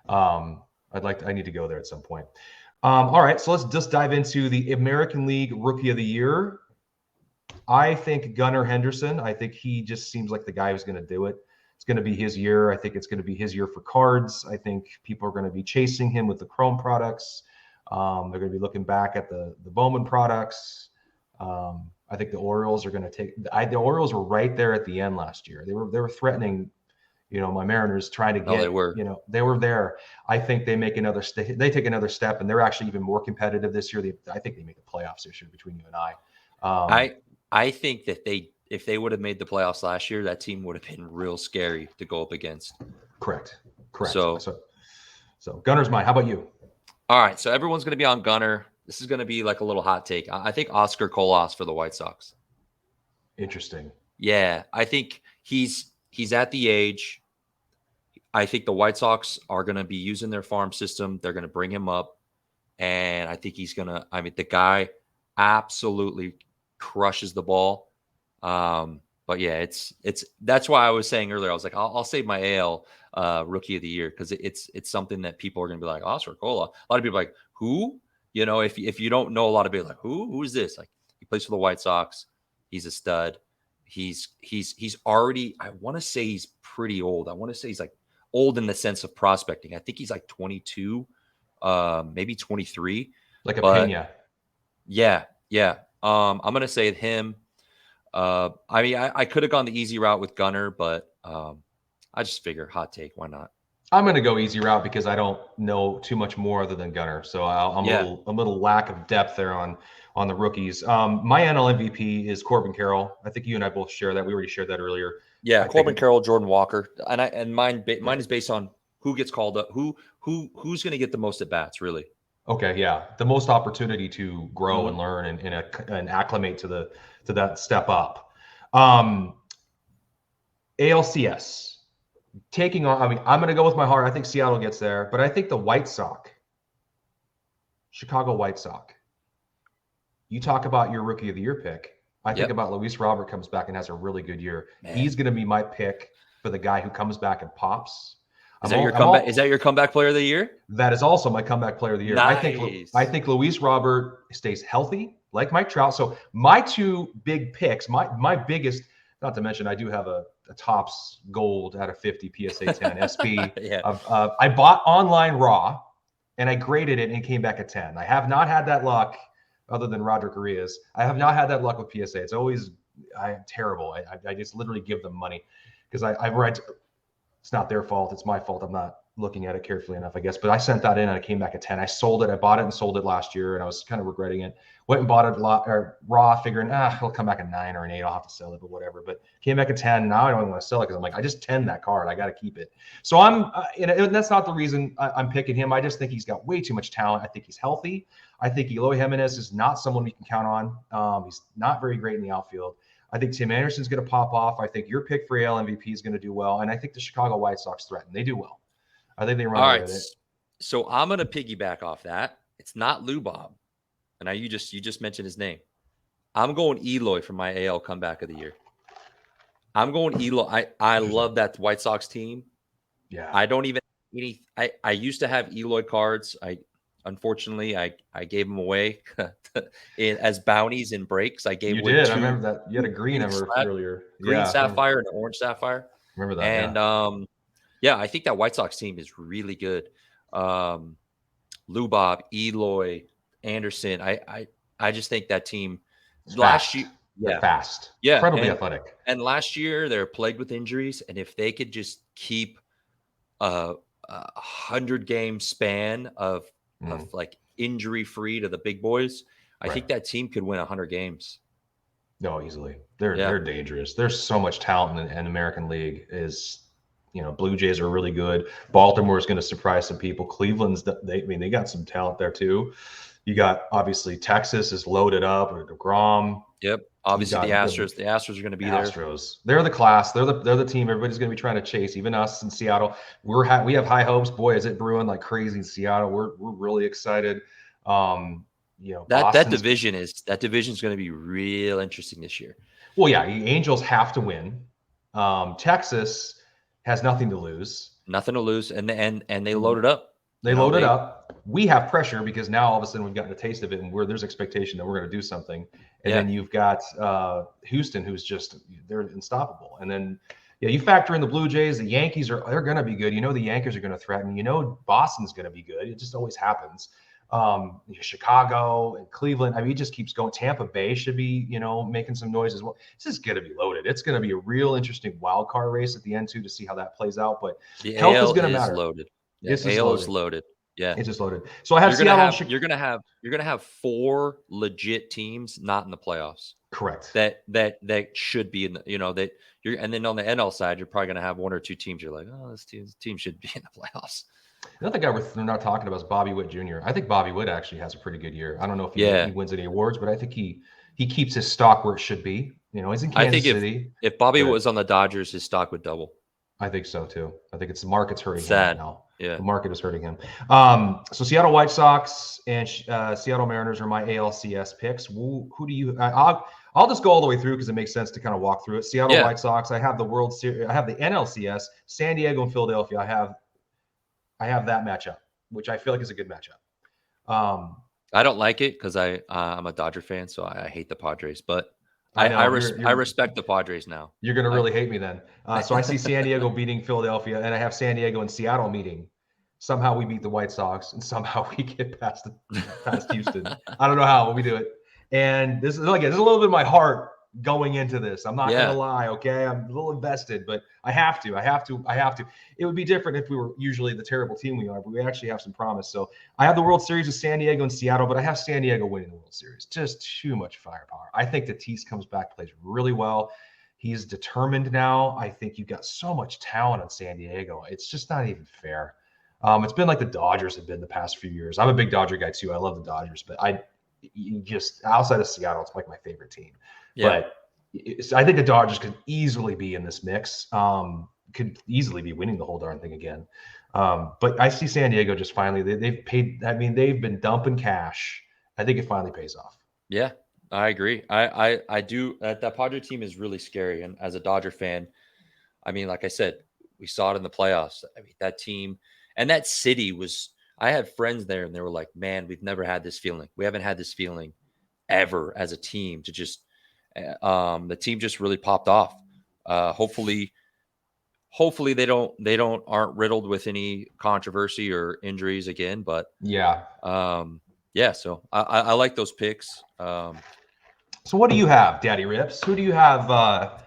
I need to go there at some point. All right, so let's just dive into the American League Rookie of the Year. I think Gunnar Henderson. I think he just seems like the guy who's going to do it. It's going to be his year. I think it's going to be his year for cards. I think people are going to be chasing him with the Chrome products. They're going to be looking back at the Bowman products. I think the Orioles are going to take. The Orioles were right there at the end last year. They were threatening. My Mariners trying to get. They were. They were there. I think they make another step. They take another step, and they're actually even more competitive this year. I think they make the playoffs this year between you and I. I think that if they would have made the playoffs last year, that team would have been real scary to go up against. Correct. So Gunner's mine. How about you? All right. So everyone's going to be on Gunner. This is going to be like a little hot take. I think Oscar Colas for the White Sox. Interesting. Yeah, I think he's at the age. I think the White Sox are going to be using their farm system. They're going to bring him up, and I think he's going to. I mean, the guy absolutely crushes the ball. But yeah, it's that's why I was saying earlier. I was like, I'll save my AL Rookie of the Year because it's something that people are going to be like, Oscar Colas. A lot of people are like, who? If you don't know a lot of people, like who's this? Like he plays for the White Sox. He's a stud. He's already. I want to say he's pretty old. I want to say he's like old in the sense of prospecting. I think he's like 22, maybe 23. Like a Pena. Yeah. I'm gonna say him. I mean, I could have gone the easy route with Gunner, but I just figure hot take. Why not? I'm going to go easy route because I don't know too much more other than Gunner. So I'm a little lack of depth there on the rookies. My NL MVP is Corbin Carroll. I think you and I both share that. We already shared that earlier. Yeah, I Corbin think, Carroll, Jordan Walker, and mine is based on who gets called up, who's going to get the most at bats, really. okay, yeah, the most opportunity to grow and Mhm. learn and acclimate to that step up. Um, ALCS taking on. I mean, I'm going to go with my heart. I think Seattle gets there, but I think the White Sox, Chicago White Sox. You talk about your rookie of the year pick. I think Yep, about Luis Robert comes back and has a really good year. man. He's going to be my pick for the guy who comes back and pops. Is I'm that your all, I'm comeback? Is all that your comeback player of the year? That is also my comeback player of the year. I Nice. think Luis Robert stays healthy, like Mike Trout. So my two big picks, my biggest, not to mention I do have a Topps Gold out of 50 PSA 10 SB. Yeah. I bought online raw, and I graded it and it came back at 10. I have not had that luck, other than Roderick Arias. I have not had that luck with PSA. It's always I'm terrible. I just literally give them money because I read it's not their fault. It's my fault. I'm not looking at it carefully enough, I guess. But I sent that in and I came back at 10. I sold it. I bought it and sold it last year, and I was kind of regretting it. Went and bought it raw, figuring, it'll come back at 9 or an 8. I'll have to sell it, but whatever. But came back at 10. Now I don't even want to sell it because I'm like, I just 10 that card. I got to keep it. So and that's not the reason I'm picking him. I just think he's got way too much talent. I think he's healthy. I think Eloy Jimenez is not someone we can count on. He's not very great in the outfield. I think Tim Anderson's going to pop off. I think your pick for AL MVP is going to do well. And I think the Chicago White Sox threaten. They do well. I think they run All away right. with it. So I'm going to piggyback off that. It's not Lou Bob. And you just mentioned his name. I'm going Eloy for my AL comeback of the year. I'm going Eloy. I love that White Sox team. Yeah. I don't even I used to have Eloy cards. Unfortunately I gave them away as bounties and breaks. I gave You away did. 2 I remember that. You had a green earlier. green Yeah. sapphire and an orange sapphire. Remember that. And yeah, I think that White Sox team is really good. Lou Bob, Eloy, Anderson. I just think that team It's last fast. year. They're Yeah. fast. Yeah. Incredibly athletic. And last year they're plagued with injuries. And if they could just keep a 100-game span of like injury free to the big boys, I think that team could win 100 games. No, easily. They're dangerous. There's so much talent in the American League. Blue Jays are really good. Baltimore is going to surprise some people. Cleveland's they got some talent there too. You got obviously Texas is loaded up with DeGrom. Yep. Obviously the Astros. The Astros are going to be there. Astros. They're the class. They're the team everybody's going to be trying to chase. Even us in Seattle. We have high hopes. Boy, is it brewing like crazy in Seattle. We're really excited. That division is going to be real interesting this year. Well, yeah, the Angels have to win. Texas has nothing to lose. Nothing to lose, and they loaded up. They loaded up. We have pressure because now all of a sudden we've gotten a taste of it, and there's expectation that we're going to do something. And then you've got Houston, who's they're unstoppable. And then you factor in the Blue Jays. The Yankees they're going to be good. The Yankees are going to threaten. Boston's going to be good. It just always happens. Chicago and Cleveland. I mean, it just keeps going. Tampa Bay should be, making some noise as well. This is going to be loaded. It's going to be a real interesting wild card race at the end too to see how that plays out. But the health AL is going to matter. Loaded. Yeah, This AL is loaded. Yeah, it's just loaded. So I have you're gonna have 4 legit teams not in the playoffs. Correct. That should be in the and then on the NL side you're probably gonna have 1 or 2 teams you're like, oh, this team should be in the playoffs. Another guy we're not talking about is Bobby Witt Jr. I think Bobby Witt actually has a pretty good year. I don't know if he wins any awards, but I think he keeps his stock where it should be. He's in Kansas City. If Bobby Witt was on the Dodgers, his stock would double. I think so too. I think the market's hurting him right now. Yeah, the market is hurting him. So Seattle White Sox and Seattle Mariners are my ALCS picks. Who do you? I'll just go all the way through because it makes sense to kind of walk through it. Seattle White Sox. I have the World Series. I have the NLCS. San Diego and Philadelphia. I have that matchup, which I feel like is a good matchup. I don't like it because I'm a Dodger fan, so I hate the Padres, but I respect the Padres now. You're going to really hate me then. So I see San Diego beating Philadelphia, and I have San Diego and Seattle meeting. Somehow we beat the White Sox, and somehow we get past Houston. I don't know how, but we do it. And this is a little bit of my heart going into this. I'm not going to lie, okay? I'm a little invested, but I have to. It would be different if we were usually the terrible team we are, but we actually have some promise. So I have the World Series with San Diego and Seattle, but I have San Diego winning the World Series. Just too much firepower. I think Tatis comes back, plays really well. He's determined now. I think you've got so much talent in San Diego. It's just not even fair. It's been like the Dodgers have been the past few years. I'm a big Dodger guy too. I love the Dodgers, but you just outside of Seattle, it's like my favorite team. Yeah. But I think the Dodgers could easily be in this mix. Could easily be winning the whole darn thing again. But I see San Diego just finally. They've paid. I mean, they've been dumping cash. I think it finally pays off. Yeah, I agree. I do. That Padre team is really scary. And as a Dodger fan, I mean, like I said, we saw it in the playoffs. I mean, that team and that city was. I had friends there, and they were like, "Man, we've never had this feeling. We haven't had this feeling ever as a team to just." The team just really popped off. Hopefully they aren't riddled with any controversy or injuries again. But yeah. So I like those picks. So what do you have, Daddy Rips? Who do you have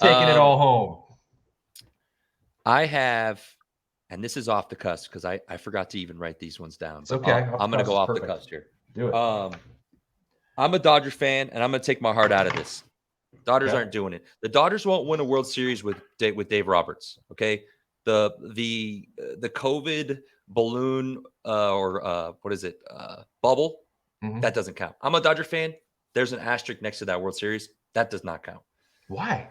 taking it all home? I have, and this is off the cusp because I forgot to even write these ones down. It's okay. I'm going to go off the cusp here. Do it. I'm a Dodger fan, and I'm going to take my heart out of this. Dodgers aren't doing it. The Dodgers won't win a World Series with Dave Roberts. Okay, the COVID balloon or what is it? Bubble that doesn't count. I'm a Dodger fan. There's an asterisk next to that World Series. That does not count. Why?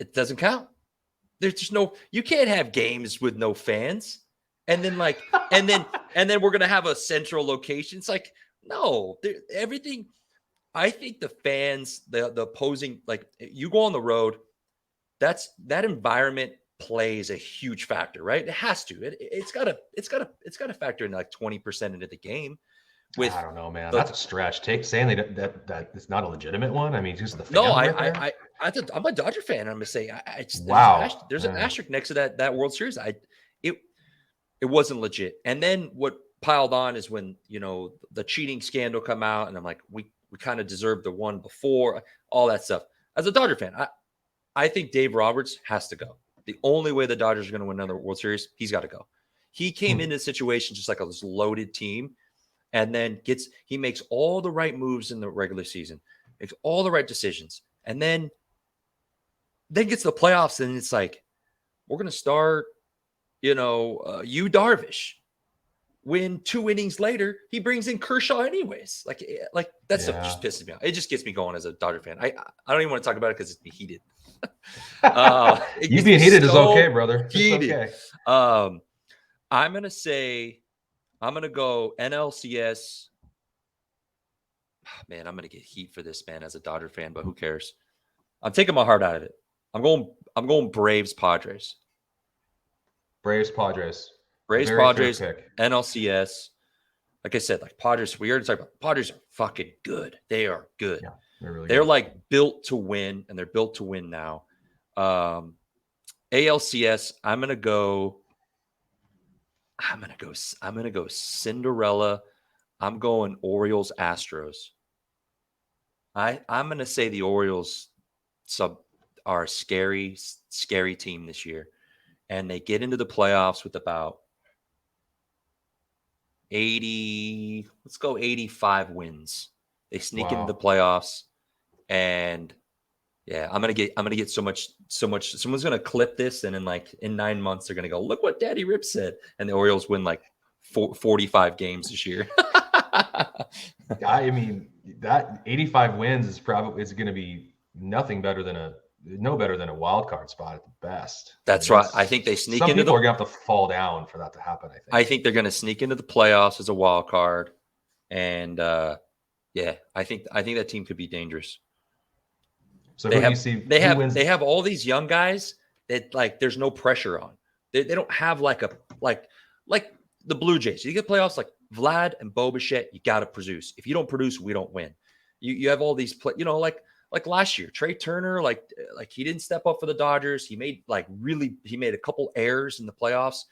It doesn't count. There's just no. You can't have games with no fans, and then and then we're gonna have a central location. It's like no, everything. I think the fans, the opposing, like you go on the road, that environment plays a huge factor, right? It has to. It's got to factor in like 20% into the game. With I don't know, man. That's a stretch. Saying that it's not a legitimate one. I mean, just the fans I'm a Dodger fan. I'm gonna say there's an asterisk next to that World Series. It wasn't legit. And then what piled on is when the cheating scandal come out, and I'm like, we kind of deserved the one before, all that stuff. As a Dodger fan, I think Dave Roberts has to go. The only way the Dodgers are going to win another World Series, he's got to go. He came into the situation just like this loaded team, and then he makes all the right moves in the regular season, makes all the right decisions, and then gets to the playoffs, and it's like, we're going to start, Yu Darvish. When 2 innings later, he brings in Kershaw anyways. Like that stuff just pisses me off. It just gets me going as a Dodger fan. I don't even want to talk about it because it's heated. You being heated is okay, brother. Heated. It's okay. I'm going to go NLCS. Man, I'm going to get heat for this, man, as a Dodger fan, but who cares? I'm taking my heart out of it. I'm going Braves Padres. Braves Padres, NLCS. Like I said, like Padres, we already talked about. Padres are fucking good. They are good. Yeah, they're good. Like built to win, and they're built to win now. ALCS, I'm gonna go Cinderella. I'm going Orioles Astros. I'm gonna say the Orioles are a scary team this year. And they get into the playoffs with about 85 wins. They sneak into the playoffs, and I'm gonna get so much. Someone's gonna clip this, and in 9 months they're gonna go, look what Daddy Rip said, and the Orioles win like 45 games this year. I mean, that 85 wins is gonna be no better than a wild card spot at the best. That's right. I think they sneak into some people are gonna have to fall down for that to happen. I think they're gonna sneak into the playoffs as a wild card, and I think that team could be dangerous. So they have all these young guys that there's no pressure on. They don't have like the Blue Jays. You get playoffs like Vlad and Bo Bichette, you got to produce. If you don't produce, we don't win. You have all these like last year, Trey Turner, like he didn't step up for the Dodgers. He made a couple errors in the playoffs.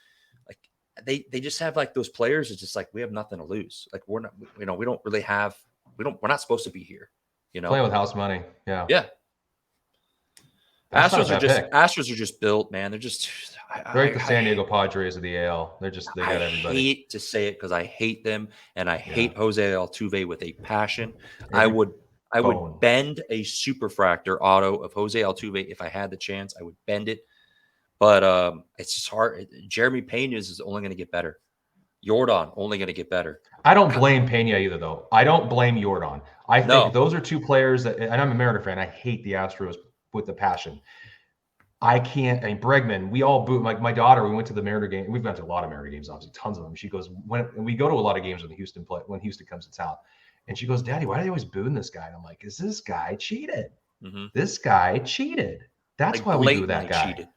Like they just have like those players. It's just like, we have nothing to lose. Like we're not, we're not supposed to be here. Playing with house money. Yeah. Yeah. Astros are just built, man. They're just the San Diego Padres of the AL. They got everybody. I hate to say it because I hate them, and I hate Jose Altuve with a passion. I would bone. bend a superfractor auto of Jose Altuve if I had the chance. I would bend it, but it's just hard. Jeremy Pena's is only going to get better. Jordan only going to get better. I don't blame Pena either, though. I don't blame Jordan. I think No. those are two players that, and I'm a Mariner fan. I hate the Astros with the passion. I can't. I mean, Bregman. We all boo. Like my daughter, we went to the Mariner game. We've been to a lot of Mariner games, obviously, tons of them. She goes and we go to a lot of games when Houston comes to town, and she goes, "Daddy, why are they always booing this guy?" And I'm like, "Is this guy cheated? Mm-hmm. This guy cheated. That's Like why we boo that guy. Cheated.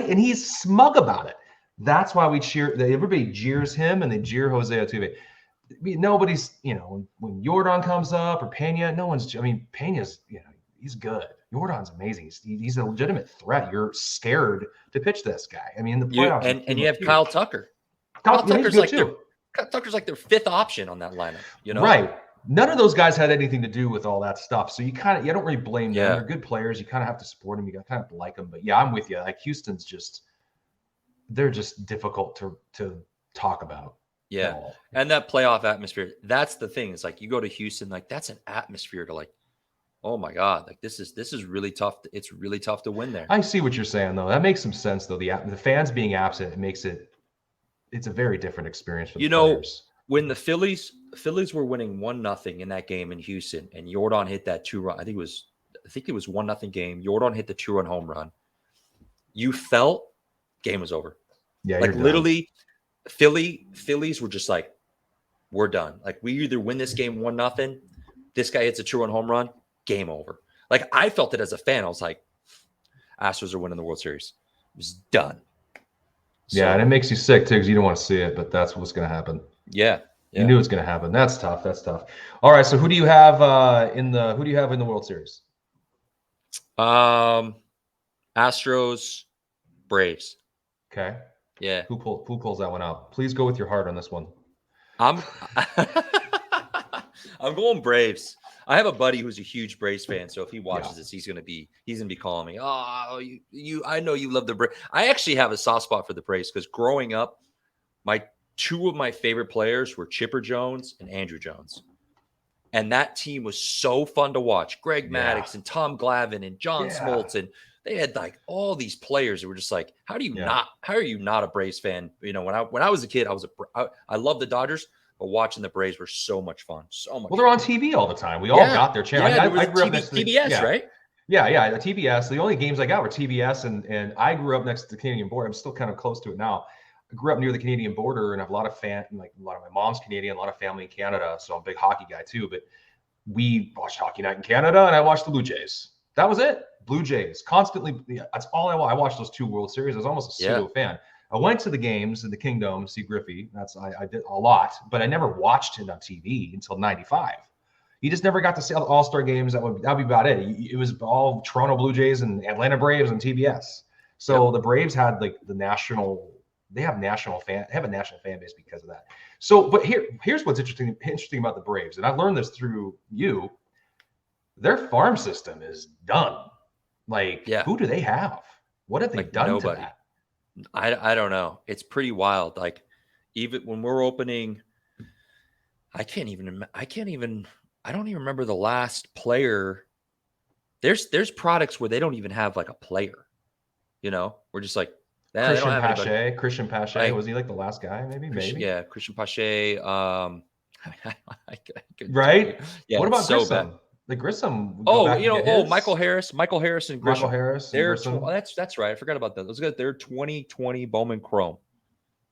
And he's smug about it. That's why we cheer. Everybody jeers him and they jeer Jose Altuve. Nobody's, when Jordan comes up or Pena, no one's. I mean, Pena's, he's good. Jordan's amazing. He's a legitimate threat. You're scared to pitch this guy. I mean, in the playoffs, and you have Kyle Tucker. Kyle Tucker's like their fifth option on that lineup. Right. None of those guys had anything to do with all that stuff. So you don't really blame them. They're good players. You kind of have to support them. You kind of like them. But yeah, I'm with you. Like Houston's they're just difficult to talk about. Yeah. And that playoff atmosphere, that's the thing. It's like you go to Houston, like that's an atmosphere to like, oh my God, like this is really tough. It's really tough to win there. I see what you're saying though. That makes some sense though. The fans being absent, it's a very different experience for the players. When the Phillies were winning 1-0 in that game in Houston, and Jordan hit that 2-run. I think it was 1-0 game. Jordan hit the 2-run home run. You felt game was over. Yeah, like literally, Phillies were just like, we're done. Like we either win this game 1-0. This guy hits a 2-run home run. Game over. Like I felt it as a fan. I was like, Astros are winning the World Series. It was done. Yeah, and it makes you sick too because you don't want to see it, but that's what's going to happen. Yeah. You knew it was going to happen. That's tough. All right, so who do you have in the World Series? Astros, Braves. Okay. Yeah. Who pulls that one out? Please go with your heart on this one. I'm going Braves. I have a buddy who's a huge Braves fan, so if he watches this, he's gonna be calling me. Oh, you! I know you love the Braves. I actually have a soft spot for the Braves because growing up, two of my favorite players were Chipper Jones and Andrew Jones, and that team was so fun to watch. Greg Maddux and Tom Glavine and John Smoltz, and they had like all these players that were just like, how are you not a Braves fan? When I was a kid, I loved the Dodgers. But watching the Braves were so much fun. So much. Well, they're on TV all the time. We all got their channel. Yeah, I grew up next to TBS, right? Yeah, the TBS. The only games I got were TBS, and I grew up next to the Canadian border. I'm still kind of close to it now. I grew up near the Canadian border, and I have a lot of my mom's Canadian, a lot of family in Canada, so I'm a big hockey guy too. But we watched Hockey Night in Canada, and I watched the Blue Jays. That was it. Blue Jays constantly. That's all I watched. I watched those two World Series. I was almost a pseudo fan. I went to the games in the Kingdom, see Griffey. I did a lot, but I never watched it on TV until '95. You just never got to see all the All-Star games. That'd be about it. It was all Toronto Blue Jays and Atlanta Braves on TBS. So the Braves had like the national. They have a national fan base because of that. So, but here's what's interesting about the Braves, and I learned this through you. Their farm system is done. Like, who do they have? What have they done to that? I don't know. It's pretty wild. Like even when we're opening, I don't even remember the last player. There's products where they don't even have like a player. We're just like Christian Pache. Was he like the last guy? Maybe. Yeah, Christian Pache. Right. Yeah. What about so Grissom? bad. The Grissom. Michael Harris and Grissom. Michael Harris. That's right. I forgot about that. Those guys. They're 2020 Bowman Chrome.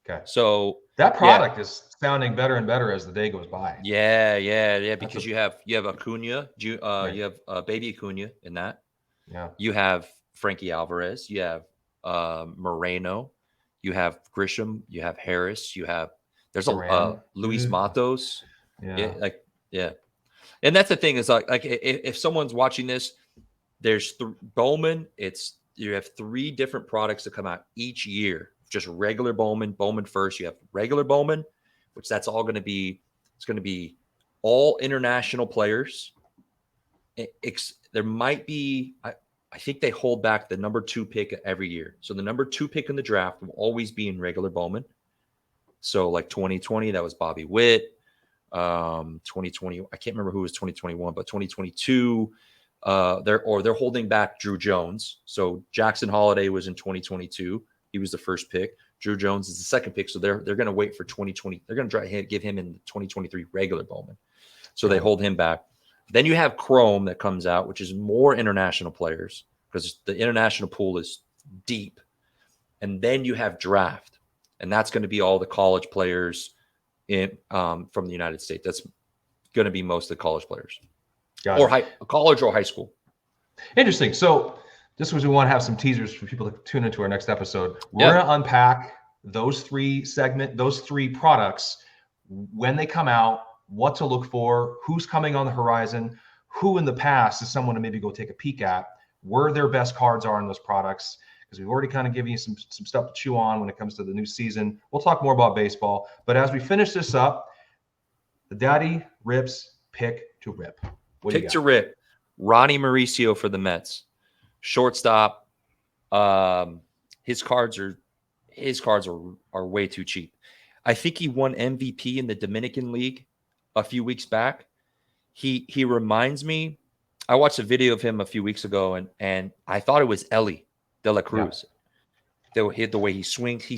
Okay. So that product is sounding better and better as the day goes by. Yeah. Because you have Acuna, you have Baby Acuna in that. Yeah. You have Frankie Alvarez. You have Moreno. You have Grisham. You have Harris. There's Luis Matos. Yeah. And that's the thing is like if someone's watching this, there's Bowman. You have 3 different products that come out each year. Just regular Bowman first. You have regular Bowman, which that's all going to be. It's going to be all international players. There might be. I think they hold back the number 2 pick every year. So the number 2 pick in the draft will always be in regular Bowman. So like 2020, that was Bobby Witt. 2020. I can't remember who was 2021, but 2022. They're holding back Drew Jones. So Jackson Holiday was in 2022. He was the first pick. Drew Jones is the second pick. So they're going to wait for 2020. They're going to try to give him in the 2023 regular Bowman. So they hold him back. Then you have Chrome that comes out, which is more international players because the international pool is deep. And then you have draft, and that's going to be all the college players in from the United States. That's going to be most of the college players, college or high school. Interesting. So just because we want to have some teasers for people to tune into our next episode, we're going to unpack those three products, when they come out, what to look for, who's coming on the horizon, who in the past is someone to maybe go take a peek at, where their best cards are in those products, because we've already kind of given you some stuff to chew on when it comes to the new season. We'll talk more about baseball. But as we finish this up, the Daddy Rips pick to rip. Pick to rip. Ronnie Mauricio for the Mets. Shortstop. His cards are way too cheap. I think he won MVP in the Dominican League a few weeks back. He reminds me, I watched a video of him a few weeks ago, and I thought it was Ellie de la Cruz. The way he swings, he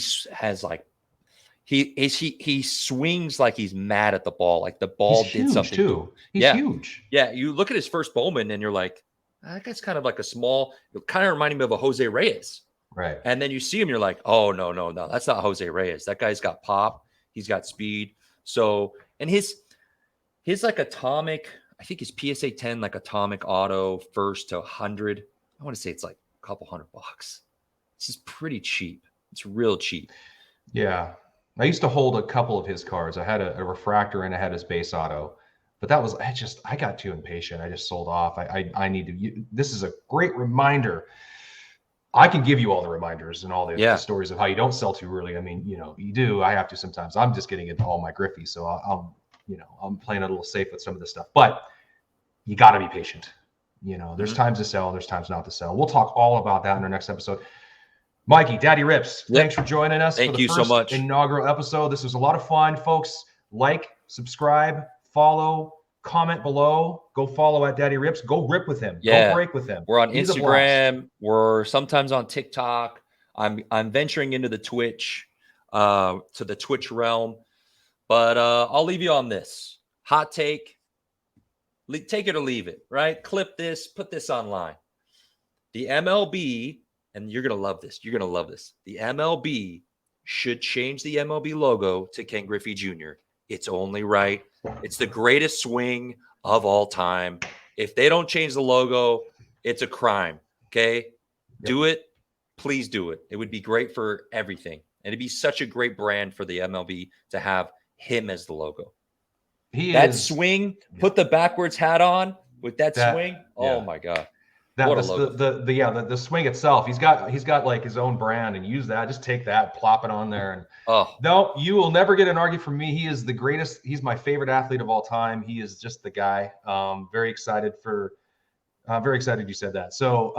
swings like he's mad at the ball, like the ball did something too. He's huge. Yeah, you look at his first Bowman and you're like, that guy's kind of like a small, kind of reminding me of a Jose Reyes. Right. And then you see him, you're like, oh, no, that's not Jose Reyes. That guy's got pop. He's got speed. So, and his like atomic, I think his PSA 10, like atomic auto first to 100. I want to say it's like a couple $100. This is pretty cheap. It's real cheap. Yeah. I used to hold a couple of his cards. I had a refractor and I had his base auto, but I got too impatient. I just sold off. I need to, this is a great reminder. I can give you all the reminders and all the stories of how you don't sell too early. I mean, you do. I have to sometimes. I'm just getting into all my Griffey, so I'm playing a little safe with some of this stuff. But you got to be patient. There's times to sell, there's times not to sell. We'll talk all about that in our next episode. Mikey, Daddy Rips, thanks for joining us. Thank you so much. Inaugural episode. This was a lot of fun, folks. Like, subscribe, follow, comment below. Go follow at Daddy Rips. Go rip with him. Yeah. Go break with him. We're on Instagram. We're sometimes on TikTok. I'm venturing into the Twitch, to the Twitch realm. But I'll leave you on this. Hot take. Take it or leave it, right? Clip this. Put this online. The MLB, and you're going to love this. You're going to love this. The MLB should change the MLB logo to Ken Griffey Jr. It's only right. It's the greatest swing of all time. If they don't change the logo, it's a crime. Okay? Yep. Do it. Please do it. It would be great for everything. And it'd be such a great brand for the MLB to have him as the logo. Swing, put the backwards hat on with that swing. Oh my God. What a logo. The swing itself. He's got like his own brand, and use that. Just take that, plop it on there, and no, you will never get an argument from me. He is the greatest. He's my favorite athlete of all time. He is just the guy. Very excited you said that. So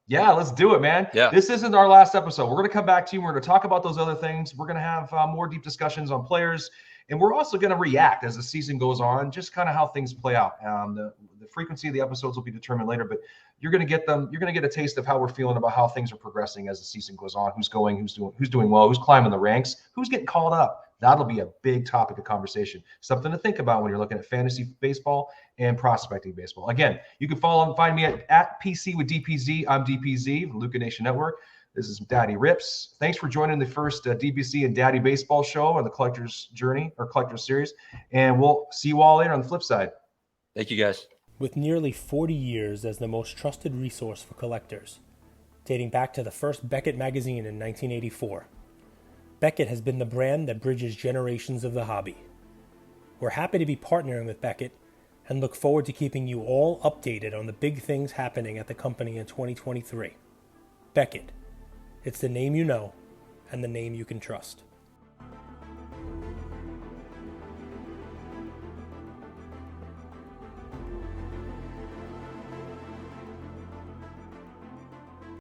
let's do it, man. Yeah. This isn't our last episode. We're gonna come back to you. We're gonna talk about those other things. We're gonna have more deep discussions on players. And we're also going to react as the season goes on, just kind of how things play out. The frequency of the episodes will be determined later, but you're going to get them. You're going to get a taste of how we're feeling about how things are progressing as the season goes on. Who's doing well, who's climbing the ranks, who's getting called up. That'll be a big topic of conversation. Something to think about when you're looking at fantasy baseball and prospecting baseball. Again, you can find me at PC with DPZ. I'm DPZ, Luca Nation Network. This is Daddy Rips. Thanks for joining the first DPC and Daddy Baseball show on the Collector's Journey or Collector's Series. And we'll see you all later on the flip side. Thank you, guys. With nearly 40 years as the most trusted resource for collectors, dating back to the first Beckett magazine in 1984, Beckett has been the brand that bridges generations of the hobby. We're happy to be partnering with Beckett and look forward to keeping you all updated on the big things happening at the company in 2023. Beckett. It's the name you know and the name you can trust.